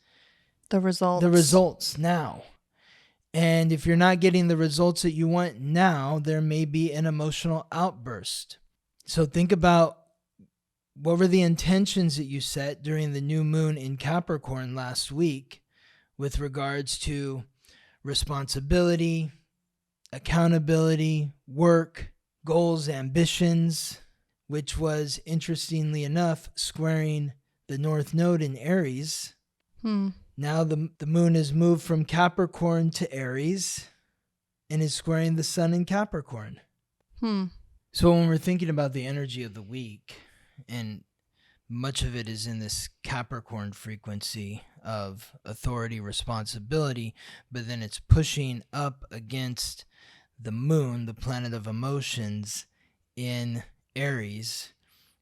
the results now. And if you're not getting the results that you want now, there may be an emotional outburst. So think about what were the intentions that you set during the new moon in Capricorn last week with regards to responsibility, accountability, work, goals, ambitions, which was, interestingly enough, squaring the North Node in Aries. Now the moon has moved from Capricorn to Aries and is squaring the sun in Capricorn. So when we're thinking about the energy of the week, and much of it is in this Capricorn frequency of authority, responsibility, but then it's pushing up against the moon, the planet of emotions, in Aries,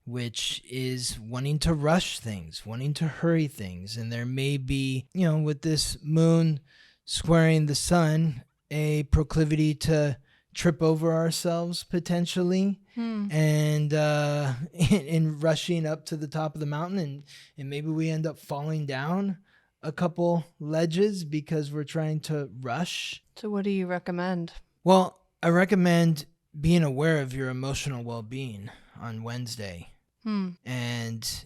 which is wanting to rush things, wanting to hurry things. And there may be, with this moon squaring the sun, a proclivity to trip over ourselves potentially and in rushing up to the top of the mountain, and maybe we end up falling down a couple ledges because we're trying to rush. So what do you recommend? Well, I recommend being aware of your emotional well-being on Wednesday. And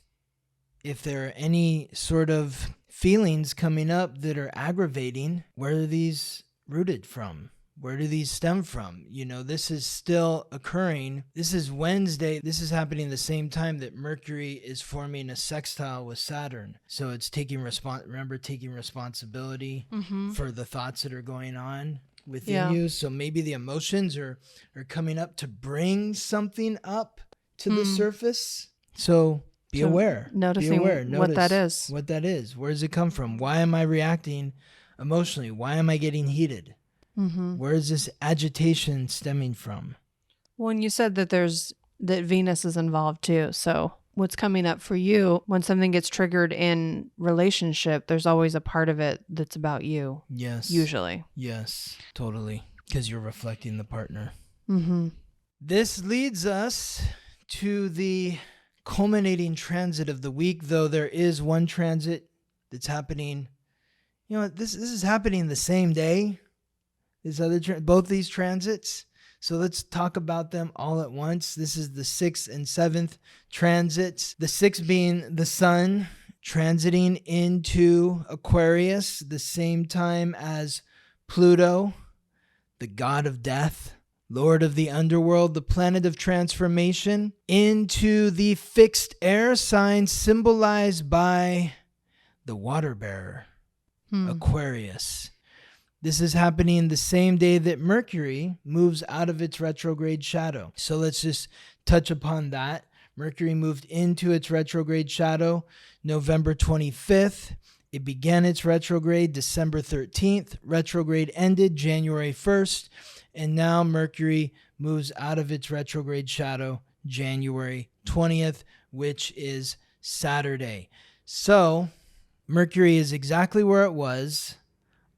if there are any sort of feelings coming up that are aggravating, where are these rooted from? Where do these stem from? This is still occurring. This is Wednesday. This is happening the same time that Mercury is forming a sextile with Saturn. So it's taking responsibility for the thoughts that are going on within you. So maybe the emotions are coming up to bring something up to the surface. So be aware. Noticing what that is. What that is. Where does it come from? Why am I reacting emotionally? Why am I getting heated? Where is this agitation stemming from? Well, and you said that that Venus is involved too. So what's coming up for you when something gets triggered in relationship, there's always a part of it that's about you. Yes. Usually. Yes, totally. because you're reflecting the partner. Mm-hmm. This leads us to the culminating transit of the week, though there is one transit that's happening. You know, this is happening the same day. Both these transits. So let's talk about them all at once. This is the 6th and 7th transits. The 6th being the sun transiting into Aquarius, the same time as Pluto, the god of death, lord of the underworld, the planet of transformation, into the fixed air sign symbolized by the water bearer, Aquarius. This is happening the same day that Mercury moves out of its retrograde shadow. So let's just touch upon that. Mercury moved into its retrograde shadow November 25th. It began its retrograde December 13th. Retrograde ended January 1st. And now Mercury moves out of its retrograde shadow January 20th, which is Saturday. So Mercury is exactly where it was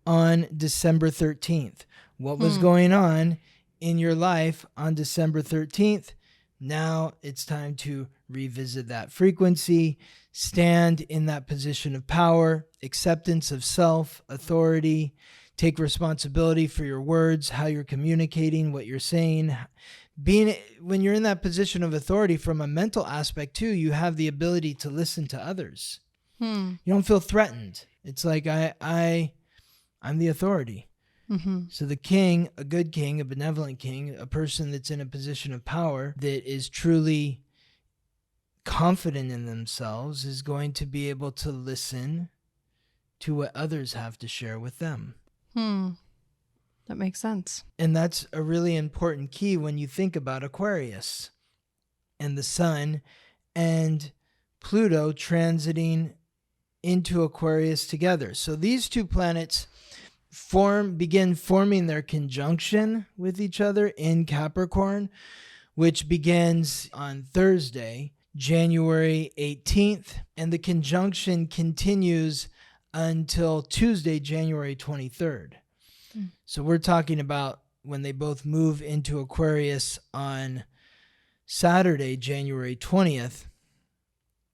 on December 13th. What was going on in your life on December 13th? Now it's time to revisit that frequency, stand in that position of power, acceptance of self, authority, take responsibility for your words, how you're communicating, what you're saying. When you're in that position of authority from a mental aspect too, you have the ability to listen to others. You don't feel threatened. It's like I'm the authority. Mm-hmm. So the king, a good king, a benevolent king, a person that's in a position of power that is truly confident in themselves is going to be able to listen to what others have to share with them. That makes sense. And that's a really important key when you think about Aquarius and the sun and Pluto transiting into Aquarius together. So these two planets begin forming their conjunction with each other in Capricorn, which begins on Thursday, January 18th, and the conjunction continues until Tuesday, January 23rd. So we're talking about when they both move into Aquarius on Saturday, January 20th,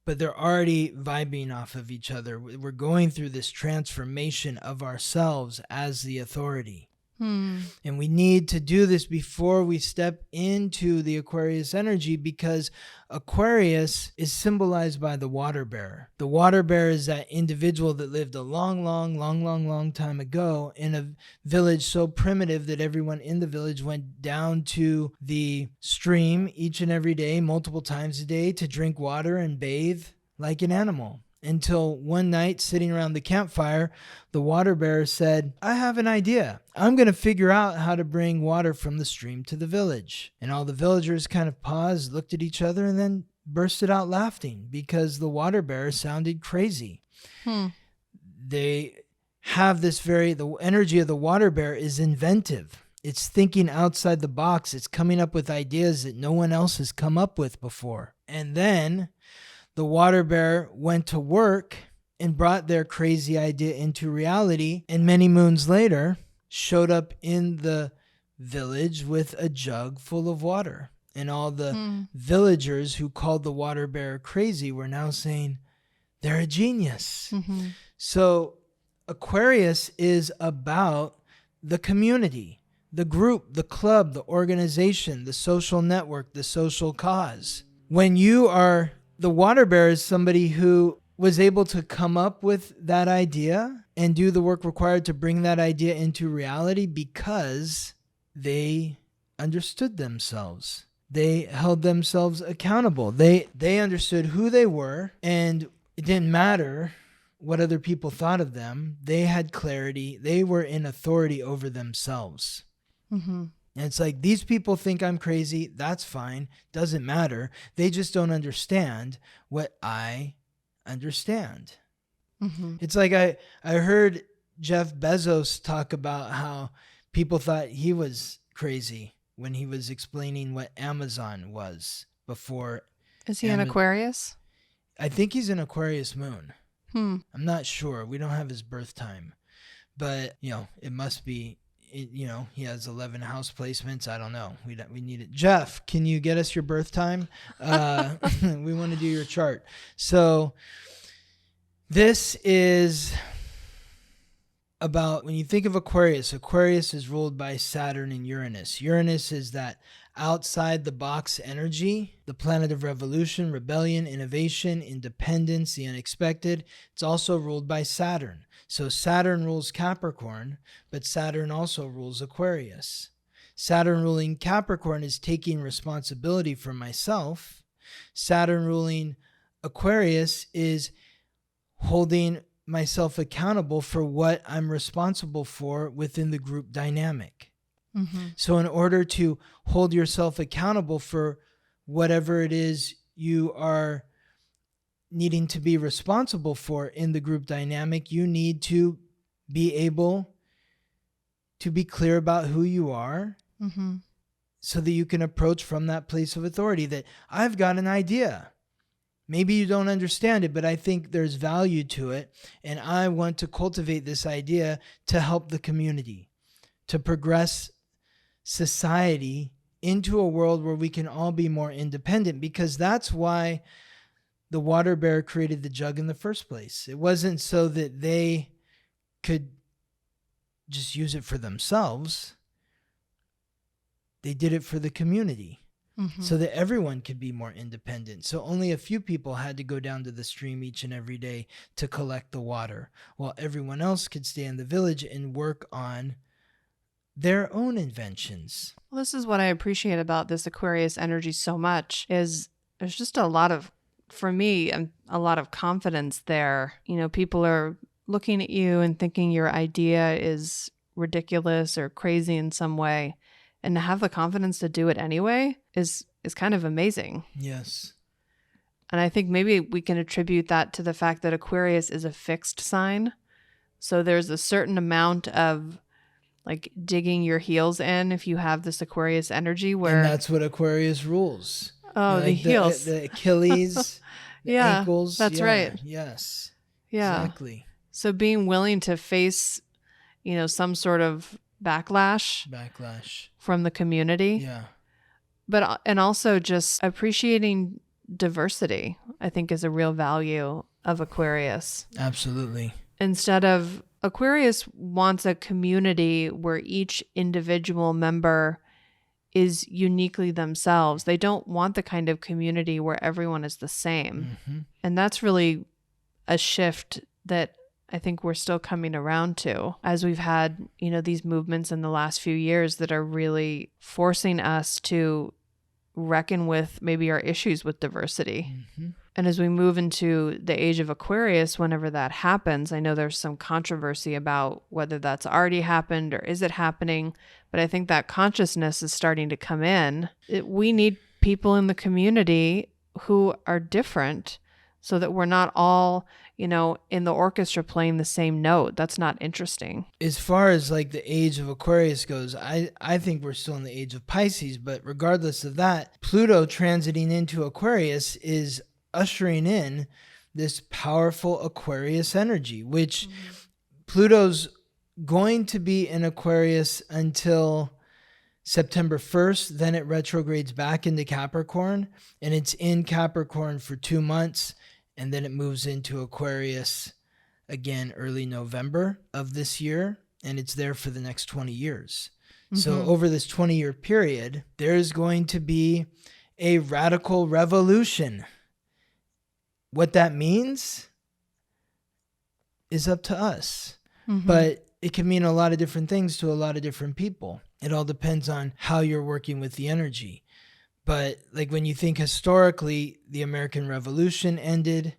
but they're already vibing off of each other. We're going through this transformation of ourselves as the authority. And we need to do this before we step into the Aquarius energy, because Aquarius is symbolized by the water bearer. The water bearer is that individual that lived a long time ago in a village so primitive that everyone in the village went down to the stream each and every day, multiple times a day, to drink water and bathe like an animal. Until one night, sitting around the campfire, the water bearer said, I have an idea. I'm going to figure out how to bring water from the stream to the village. And all the villagers kind of paused, looked at each other, and then bursted out laughing because the water bearer sounded crazy. They have the energy of the water bearer is inventive. It's thinking outside the box. It's coming up with ideas that no one else has come up with before. And then the water bearer went to work and brought their crazy idea into reality, and many moons later showed up in the village with a jug full of water. And all the villagers who called the water bearer crazy were now saying they're a genius. So Aquarius is about the community, the group, the club, the organization, the social network, the social cause. When you are the water bearer is somebody who was able to come up with that idea and do the work required to bring that idea into reality because they understood themselves. They held themselves accountable. They understood who they were, and it didn't matter what other people thought of them. They had clarity. They were in authority over themselves. And it's like, these people think I'm crazy. That's fine. Doesn't matter. They just don't understand what I understand. It's like I heard Jeff Bezos talk about how people thought he was crazy when he was explaining what Amazon was before. Is he an Aquarius? I think he's an Aquarius moon. I'm not sure. We don't have his birth time. But, it must be he has 11 house placements. I don't know. We need it. Jeff, can you get us your birth time? We want to do your chart. So this is about, when you think of Aquarius is ruled by Saturn and Uranus. Uranus is that outside the box energy, the planet of revolution, rebellion, innovation, independence, the unexpected. It's also ruled by Saturn. So Saturn rules Capricorn, but Saturn also rules Aquarius. Saturn ruling Capricorn is taking responsibility for myself. Saturn ruling Aquarius is holding myself accountable for what I'm responsible for within the group dynamic. Mm-hmm. So in order to hold yourself accountable for whatever it is you are needing to be responsible for in the group dynamic, you need to be able to be clear about who you are, mm-hmm. so that you can approach from that place of authority that I've got an idea. Maybe you don't understand it, but I think there's value to it. And I want to cultivate this idea to help the community, to progress society into a world where we can all be more independent, because that's why the water bear created the jug in the first place. It wasn't so that they could just use it for themselves. They did it for the community. Mm-hmm. So that everyone could be more independent. So only a few people had to go down to the stream each and every day to collect the water, while everyone else could stay in the village and work on their own inventions. Well, this is what I appreciate about this Aquarius energy so much, is there's just a lot of, for me, a lot of confidence there. People are looking at you and thinking your idea is ridiculous or crazy in some way. And to have the confidence to do it anyway is kind of amazing. Yes. And I think maybe we can attribute that to the fact that Aquarius is a fixed sign. So there's a certain amount of like digging your heels in if you have this Aquarius energy where... And that's what Aquarius rules. Oh, the heels. The Achilles, the ankles. That's right. Yes. Yeah. Exactly. So being willing to face, some sort of backlash from the community. Yeah. And also just appreciating diversity, I think, is a real value of Aquarius. Absolutely. Instead of, Aquarius wants a community where each individual member is uniquely themselves. They don't want the kind of community where everyone is the same. Mm-hmm. And that's really a shift that I think we're still coming around to, as we've had, these movements in the last few years that are really forcing us to reckon with maybe our issues with diversity. Mm-hmm. And as we move into the age of Aquarius, whenever that happens, I know there's some controversy about whether that's already happened or is it happening, but I think that consciousness is starting to come in. We need people in the community who are different so that we're not all, in the orchestra playing the same note. That's not interesting. As far as like the age of Aquarius goes, I think we're still in the age of Pisces, but regardless of that, Pluto transiting into Aquarius is ushering in this powerful Aquarius energy, which Pluto's going to be in Aquarius until September 1st. Then it retrogrades back into Capricorn, and it's in Capricorn for 2 months. And then it moves into Aquarius again early November of this year. And it's there for the next 20 years. Mm-hmm. So over this 20-year period, there's going to be a radical revolution. What that means is up to us. Mm-hmm. But it can mean a lot of different things to a lot of different people. It all depends on how you're working with the energy. But like when you think historically, the American Revolution ended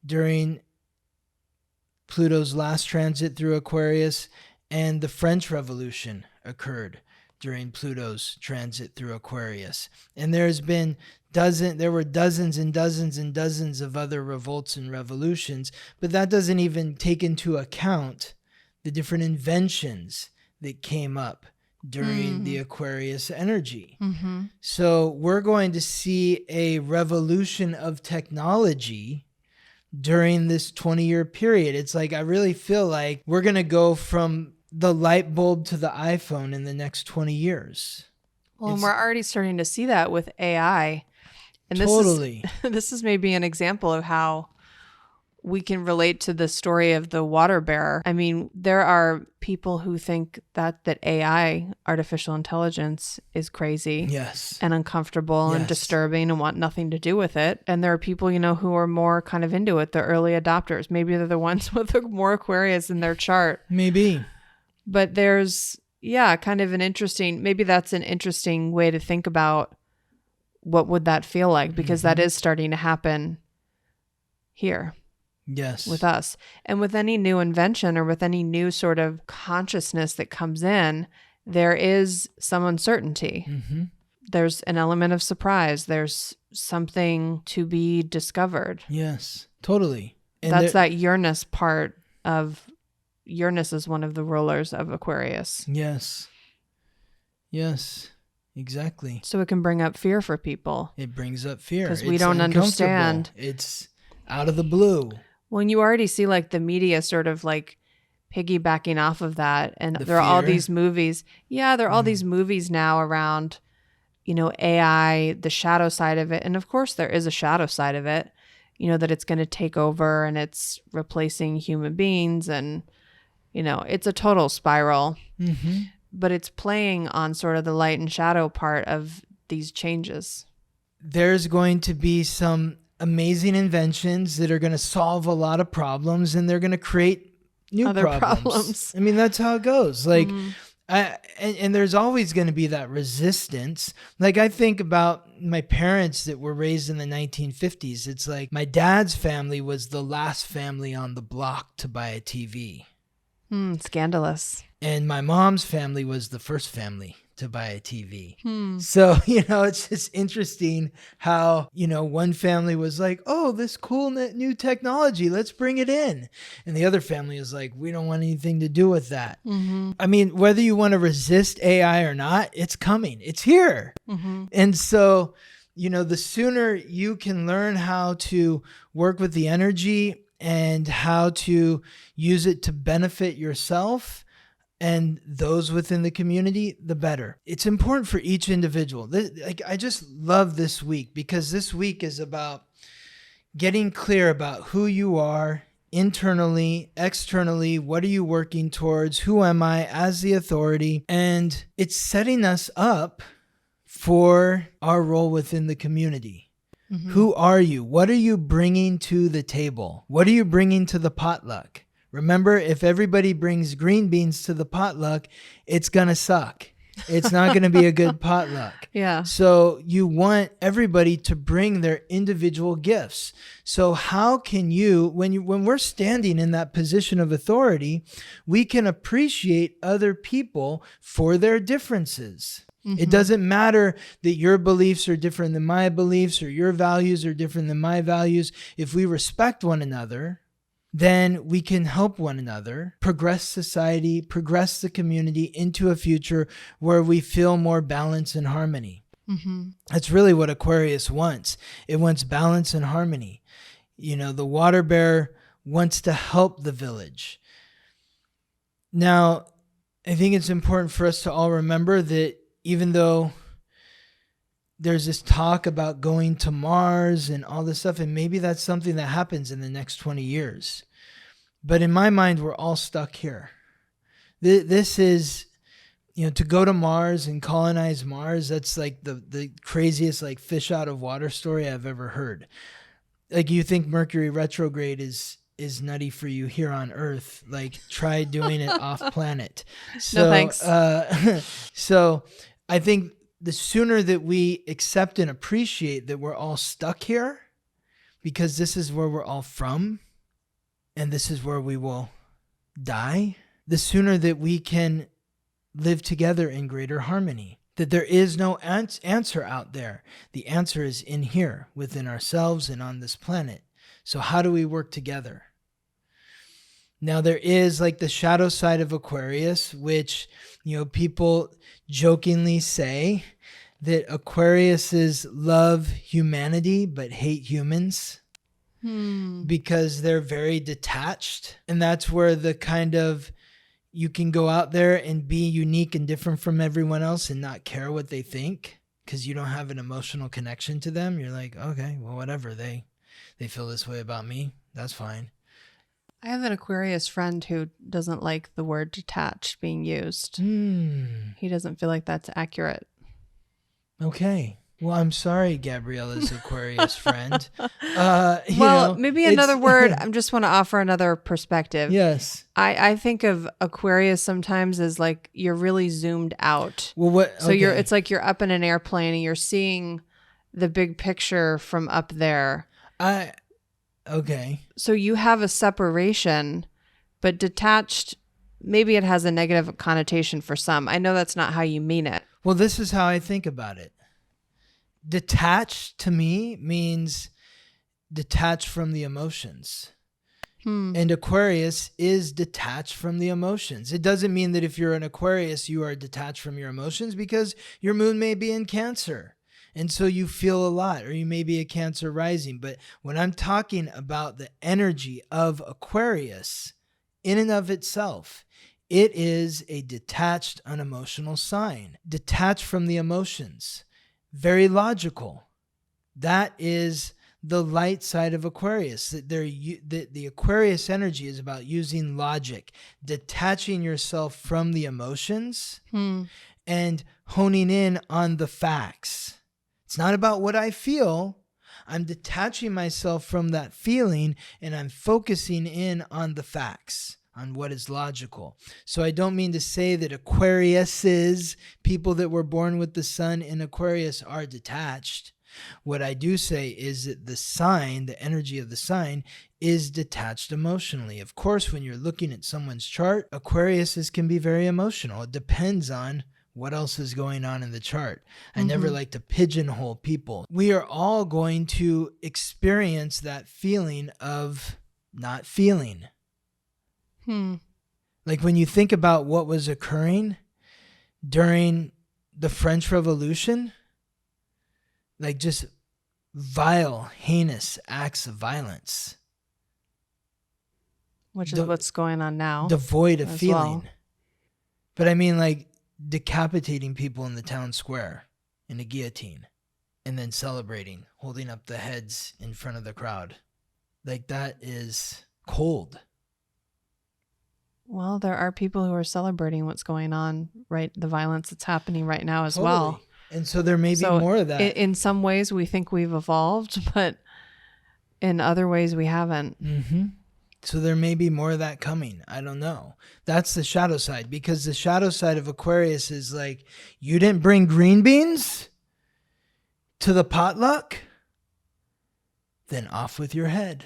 during Pluto's last transit through Aquarius, and the French Revolution occurred during Pluto's transit through Aquarius. And there were dozens and dozens and dozens of other revolts and revolutions, but that doesn't even take into account the different inventions that came up during the Aquarius energy. Mm-hmm. So we're going to see a revolution of technology during this 20-year period. It's like, I really feel like we're going to go from the light bulb to the iPhone in the next 20 years. Well, and we're already starting to see that with AI. And Totally. This is maybe an example of how we can relate to the story of the water bearer. I mean, there are people who think that AI, artificial intelligence, is crazy. Yes. And uncomfortable and disturbing and want nothing to do with it. And there are people, who are more kind of into it, the early adopters. Maybe they're the ones with more Aquarius in their chart. Maybe. But there's, kind of maybe that's an interesting way to think about what would that feel like, because that is starting to happen here. Yes. With us. And with any new invention or with any new sort of consciousness that comes in, there is some uncertainty. Mm-hmm. There's an element of surprise. There's something to be discovered. Yes, totally. And that's that Uranus part of Uranus is one of the rulers of Aquarius. Yes. Yes, exactly. So it can bring up fear for people. It brings up fear. Because we don't understand. It's out of the blue. When you already see like the media sort of like piggybacking off of that, and there are all these movies. Yeah, there are all these movies now around, AI, the shadow side of it. And of course there is a shadow side of it, that it's going to take over and it's replacing human beings, and, it's a total spiral. Mm-hmm. But it's playing on sort of the light and shadow part of these changes. There's going to be some amazing inventions that are going to solve a lot of problems, and they're going to create new problems. I mean, that's how it goes. Like, and there's always going to be that resistance. Like, I think about my parents that were raised in the 1950s. It's like my dad's family was the last family on the block to buy a TV. Scandalous. And my mom's family was the first family to buy a TV. So, it's just interesting how, one family was like, oh, this cool new technology, let's bring it in. And the other family is like, we don't want anything to do with that. Mm-hmm. I mean, whether you want to resist AI or not, it's coming. It's here. Mm-hmm. And so, the sooner you can learn how to work with the energy and how to use it to benefit yourself and those within the community, the better. It's important for each individual. I just love this week, because this week is about getting clear about who you are internally, externally. What are you working towards? Who am I as the authority? And it's setting us up for our role within the community. Mm-hmm. Who are you? What are you bringing to the table? What are you bringing to the potluck? Remember, if everybody brings green beans to the potluck, it's going to suck. It's not going to be a good potluck. Yeah. So you want everybody to bring their individual gifts. So how can you, when we're standing in that position of authority, we can appreciate other people for their differences. Mm-hmm. It doesn't matter that your beliefs are different than my beliefs or your values are different than my values. If we respect one another, then we can help one another, progress society, progress the community into a future where we feel more balance and harmony. Mm-hmm. That's really what Aquarius wants. It wants balance and harmony. The water bearer wants to help the village. Now, I think it's important for us to all remember that even though there's this talk about going to Mars and all this stuff, and maybe that's something that happens in the next 20 years. But in my mind, we're all stuck here. This is, to go to Mars and colonize Mars, that's like the craziest like fish out of water story I've ever heard. Like, you think Mercury retrograde is nutty for you here on Earth. Like, try doing it off planet. So, no thanks. So I think the sooner that we accept and appreciate that we're all stuck here, because this is where we're all from, and this is where we will die, the sooner that we can live together in greater harmony. That there is no answer out there. The answer is in here, within ourselves and on this planet. So how do we work together? Now, there is like the shadow side of Aquarius, which, people jokingly say that Aquariuses love humanity but hate humans because they're very detached. And that's where the kind of, you can go out there and be unique and different from everyone else and not care what they think because you don't have an emotional connection to them. You're like, okay, well, whatever. They feel this way about me. That's fine. I have an Aquarius friend who doesn't like the word detached being used. He doesn't feel like that's accurate. Okay. Well, I'm sorry, Gabriella's Aquarius friend. Maybe another word. I just want to offer another perspective. Yes. I think of Aquarius sometimes as like you're really zoomed out. Well, what? So it's like you're up in an airplane and you're seeing the big picture from up there. Okay. So you have a separation, but detached, maybe it has a negative connotation for some. I know that's not how you mean it. Well, this is how I think about it. Detached to me means detached from the emotions. And Aquarius is detached from the emotions. It doesn't mean that if you're an Aquarius, you are detached from your emotions because your moon may be in Cancer. And so you feel a lot, or you may be a Cancer rising. But when I'm talking about the energy of Aquarius in and of itself, it is a detached, unemotional sign, detached from the emotions. Very logical. That is the light side of Aquarius. The Aquarius energy is about using logic, detaching yourself from the emotions and honing in on the facts. It's not about what I feel. I'm detaching myself from that feeling and I'm focusing in on the facts, on what is logical. So I don't mean to say that Aquariuses, people that were born with the sun in Aquarius, are detached. What I do say is that the sign, the energy of the sign, is detached emotionally. Of course, when you're looking at someone's chart, Aquariuses can be very emotional. It depends on what else is going on in the chart. I never like to pigeonhole people. We are all going to experience that feeling of not feeling. Like when you think about what was occurring during the French Revolution, like just vile, heinous acts of violence. Which is what's going on now. Devoid of feeling. Well. But I mean like decapitating people in the town square in a guillotine and then celebrating, holding up the heads in front of the crowd. Like that is cold. Well, there are people who are celebrating what's going on, right? The violence that's happening right now as well. And so there may be more of that. In some ways, we think we've evolved, but in other ways, we haven't. So there may be more of that coming. I don't know. That's the shadow side, because the shadow side of Aquarius is like, you didn't bring green beans to the potluck? Then off with your head.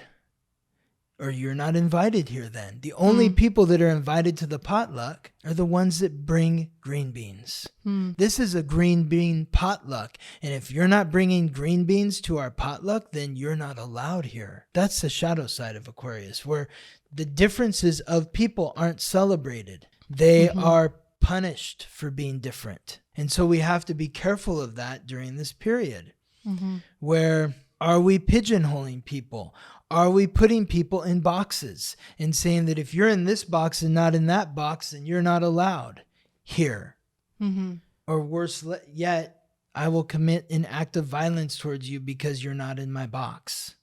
Or you're not invited here then. The only people that are invited to the potluck are the ones that bring green beans. This is a green bean potluck. And if you're not bringing green beans to our potluck, then you're not allowed here. That's the shadow side of Aquarius, where the differences of people aren't celebrated. They are punished for being different. And so we have to be careful of that during this period. Where are we pigeonholing people? Are we putting people in boxes and saying that if you're in this box and not in that box, then you're not allowed here? Or worse yet, I will commit an act of violence towards you because you're not in my box.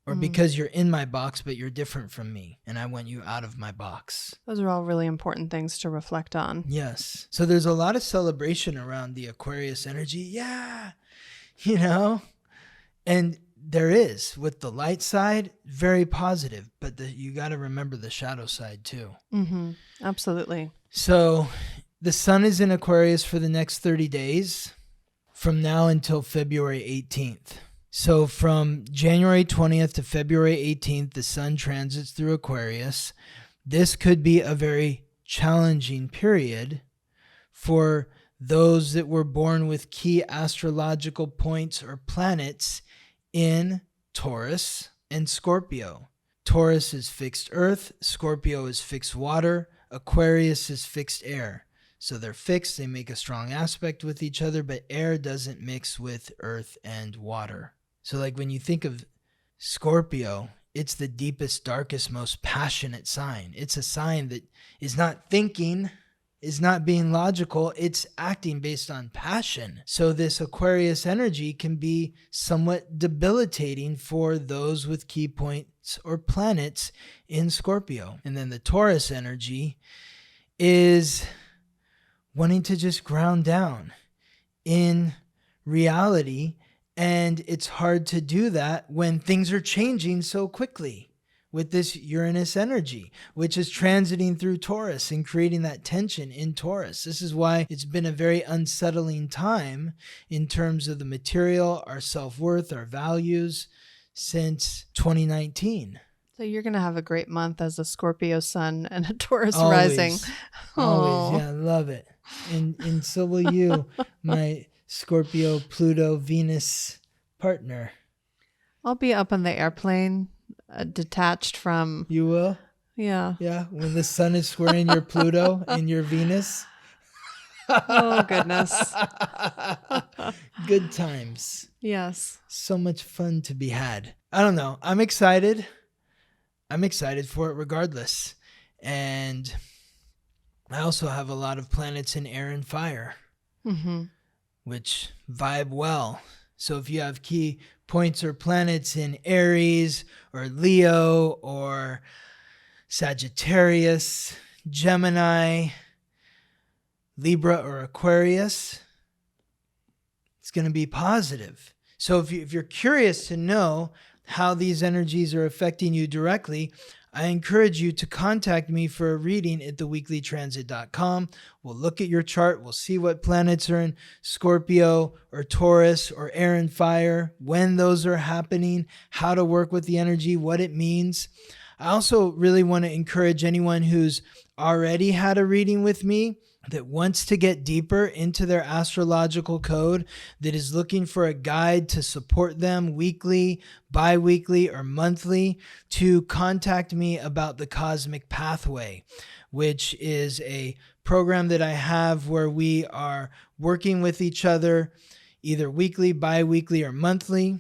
Or because you're in my box, but you're different from me, and I want you out of my box. Those are all really important things to reflect on. Yes. So there's a lot of celebration around the Aquarius energy. Yeah. You know? And there is, with the light side, very positive, but you got to remember the shadow side too. Absolutely. So the sun is in Aquarius for the next 30 days from now until February 18th. So from January 20th to February 18th, the sun transits through Aquarius. This could be a very challenging period for those that were born with key astrological points or planets in Taurus and Scorpio. Taurus is fixed earth, Scorpio is fixed water, Aquarius is fixed air. So they're fixed, they make a strong aspect with each other, but air doesn't mix with earth and water. So like when you think of Scorpio, it's the deepest, darkest, most passionate sign. It's a sign that is not thinking, is not being logical. It's acting based on passion. So this Aquarius energy can be somewhat debilitating for those with key points or planets in Scorpio. And then the Taurus energy is wanting to just ground down in reality. And it's hard to do that when things are changing so quickly with this Uranus energy, which is transiting through Taurus and creating that tension in Taurus. This is why it's been a very unsettling time in terms of the material, our self-worth, our values since 2019. So you're going to have a great month as a Scorpio sun and a Taurus Always. rising. Always. Yeah, I love it. And so will you, my Scorpio, Pluto, Venus partner. I'll be up on the airplane, detached from... You will? Yeah. Yeah, when the sun is squaring your Pluto and your Venus. Oh, goodness. Good times. Yes. So much fun to be had. I don't know. I'm excited. I'm excited for it regardless. And I also have a lot of planets in air and fire, which vibe well. So if you have key points or planets in Aries or Leo or Sagittarius, Gemini, Libra, or Aquarius, it's going to be positive. So if you're curious to know how these energies are affecting you directly, I encourage you to contact me for a reading at theweeklytransit.com. We'll look at your chart. We'll see what planets are in Scorpio or Taurus or air and fire, when those are happening, how to work with the energy, what it means. I also really want to encourage anyone who's already had a reading with me that wants to get deeper into their astrological code, that is looking for a guide to support them weekly, bi-weekly, or monthly, to contact me about the Cosmic Pathway, which is a program that I have where we are working with each other either weekly, bi-weekly, or monthly.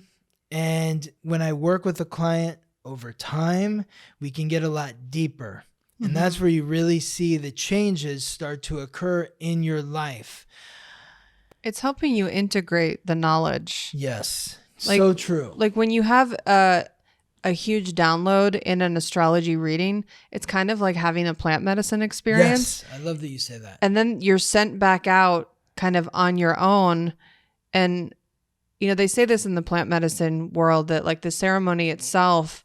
And when I work with a client over time, we can get a lot deeper. And that's where you really see the changes start to occur in your life. It's helping you integrate the knowledge. Yes, so true. Like when you have a huge download in an astrology reading, it's kind of like having a plant medicine experience. Yes, I love that you say that. And then you're sent back out kind of on your own. And, you know, they say this in the plant medicine world that like the ceremony itself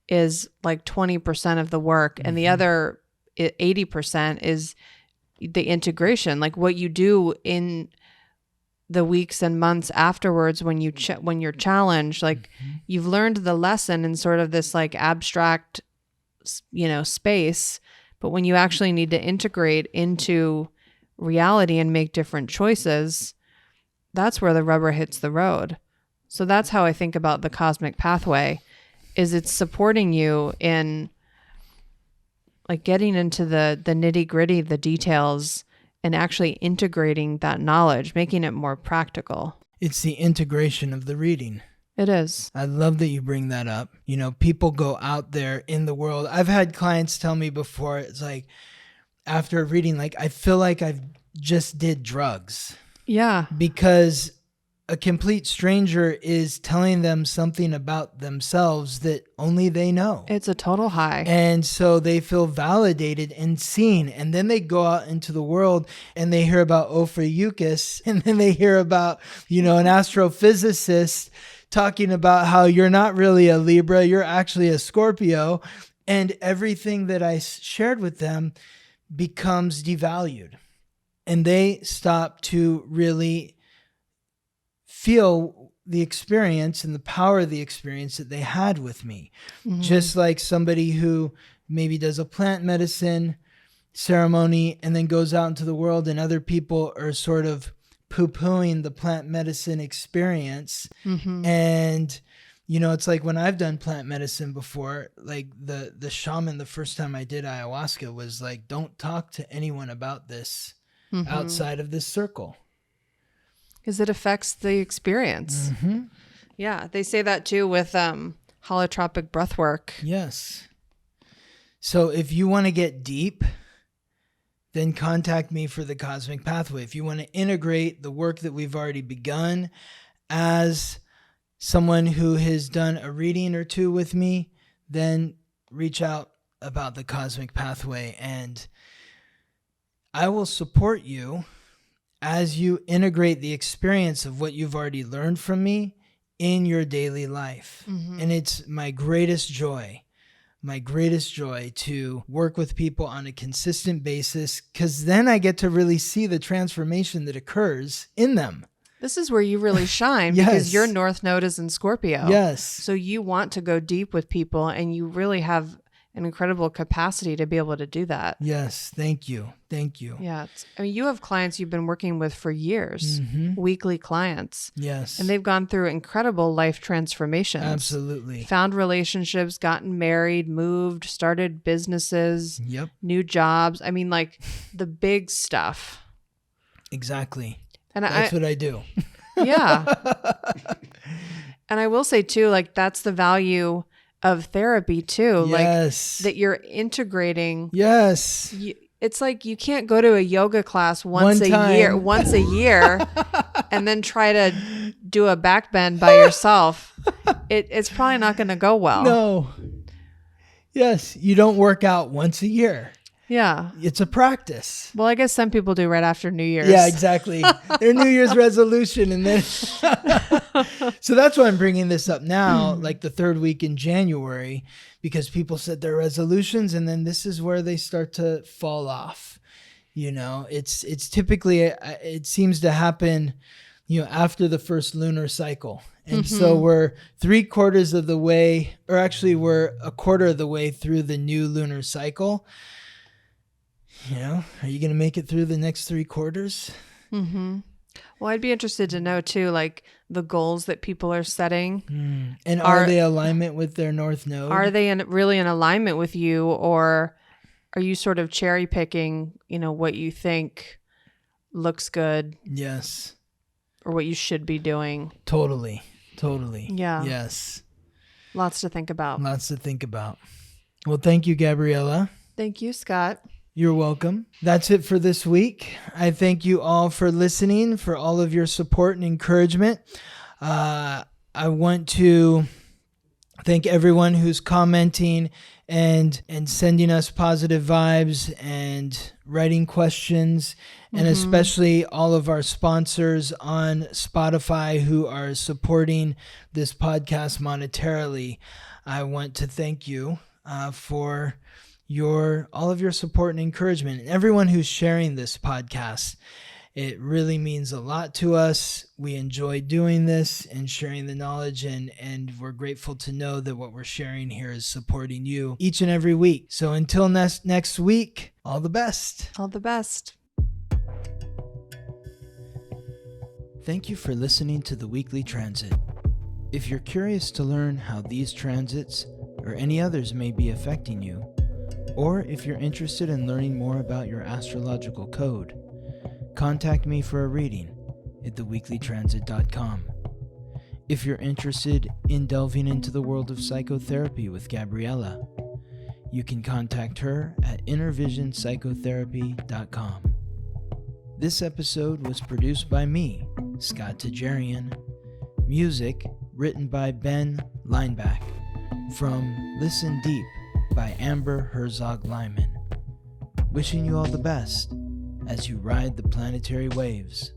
is like 20% of the work, and the other 80% is the integration, like what you do in the weeks and months afterwards when you're challenged. Like you've learned the lesson in sort of this like abstract, you know, space, but when you actually need to integrate into reality and make different choices, that's where the rubber hits the road. So that's how I think about the Cosmic Pathway. Is it's supporting you in like getting into the nitty gritty, the details, and actually integrating that knowledge, making it more practical. It's the integration of the reading. It is. I love that you bring that up. You know, people go out there in the world. I've had clients tell me before, it's like after a reading, like I feel like I've just did drugs. Yeah. Because a complete stranger is telling them something about themselves that only they know. It's a total high. And so they feel validated and seen. And then they go out into the world and they hear about Ophiuchus, and then they hear about, you know, an astrophysicist talking about how you're not really a Libra, you're actually a Scorpio. And everything that I shared with them becomes devalued. And they stop to really feel the experience and the power of the experience that they had with me. Just like somebody who maybe does a plant medicine ceremony and then goes out into the world and other people are sort of poo-pooing the plant medicine experience. And, you know, it's like when I've done plant medicine before, like the shaman, the first time I did ayahuasca was like, don't talk to anyone about this outside of this circle. Because it affects the experience. Yeah, they say that too with holotropic breath work. Yes. So if you want to get deep, then contact me for the Cosmic Pathway. If you want to integrate the work that we've already begun as someone who has done a reading or two with me, then reach out about the Cosmic Pathway, and I will support you as you integrate the experience of what you've already learned from me in your daily life. And it's my greatest joy to work with people on a consistent basis, because then I get to really see the transformation that occurs in them. This is where you really shine because your North Node is in Scorpio. Yes. So you want to go deep with people, and you really have an incredible capacity to be able to do that. Yes. Thank you. Thank you. Yeah. I mean, you have clients you've been working with for years, weekly clients. Yes. And they've gone through incredible life transformations. Absolutely. Found relationships, gotten married, moved, started businesses, new jobs. I mean, like the big stuff. Exactly. And that's what I do. Yeah. And I will say too, like that's the value of therapy too. Yes. Like that you're integrating. Yes. It's like you can't go to a yoga class once a year and then try to do a back bend by yourself. It's probably not going to go well. No. Yes. You don't work out once a year. Yeah. It's a practice. Well, I guess some people do right after New Year's. Yeah, exactly. Their New Year's resolution. And then, so that's why I'm bringing this up now, like the third week in January, because people set their resolutions and then this is where they start to fall off. You know, it's typically, it seems to happen, after the first lunar cycle. And so we're 3/4 of the way, or actually we're 1/4 of the way through the new lunar cycle. Are you going to make it through the next 3/4? Well, I'd be interested to know too, like the goals that people are setting. And are they alignment with their North Node? Are they really in alignment with you, or are you sort of cherry picking, what you think looks good? Yes. Or what you should be doing? Totally. Yeah. Yes. Lots to think about. Well, thank you, Gabriella. Thank you, Scott. You're welcome. That's it for this week. I thank you all for listening, for all of your support and encouragement. I want to thank everyone who's commenting and sending us positive vibes and writing questions, and especially all of our sponsors on Spotify who are supporting this podcast monetarily. I want to thank you for all of your support and encouragement, and everyone who's sharing this podcast. It really means a lot to us. We enjoy doing this and sharing the knowledge, and we're grateful to know that what we're sharing here is supporting you each and every week. So until next week, all the best. All the best. Thank you for listening to the Weekly Transit. If you're curious to learn how these transits or any others may be affecting you, or if you're interested in learning more about your astrological code, contact me for a reading at theweeklytransit.com. If you're interested in delving into the world of psychotherapy with Gabriella, you can contact her at innervisionpsychotherapy.com. This episode was produced by me, Scott Tajarian. Music written by Ben Lineback. From Listen Deep by Amber Herzog Lyman. Wishing you all the best as you ride the planetary waves.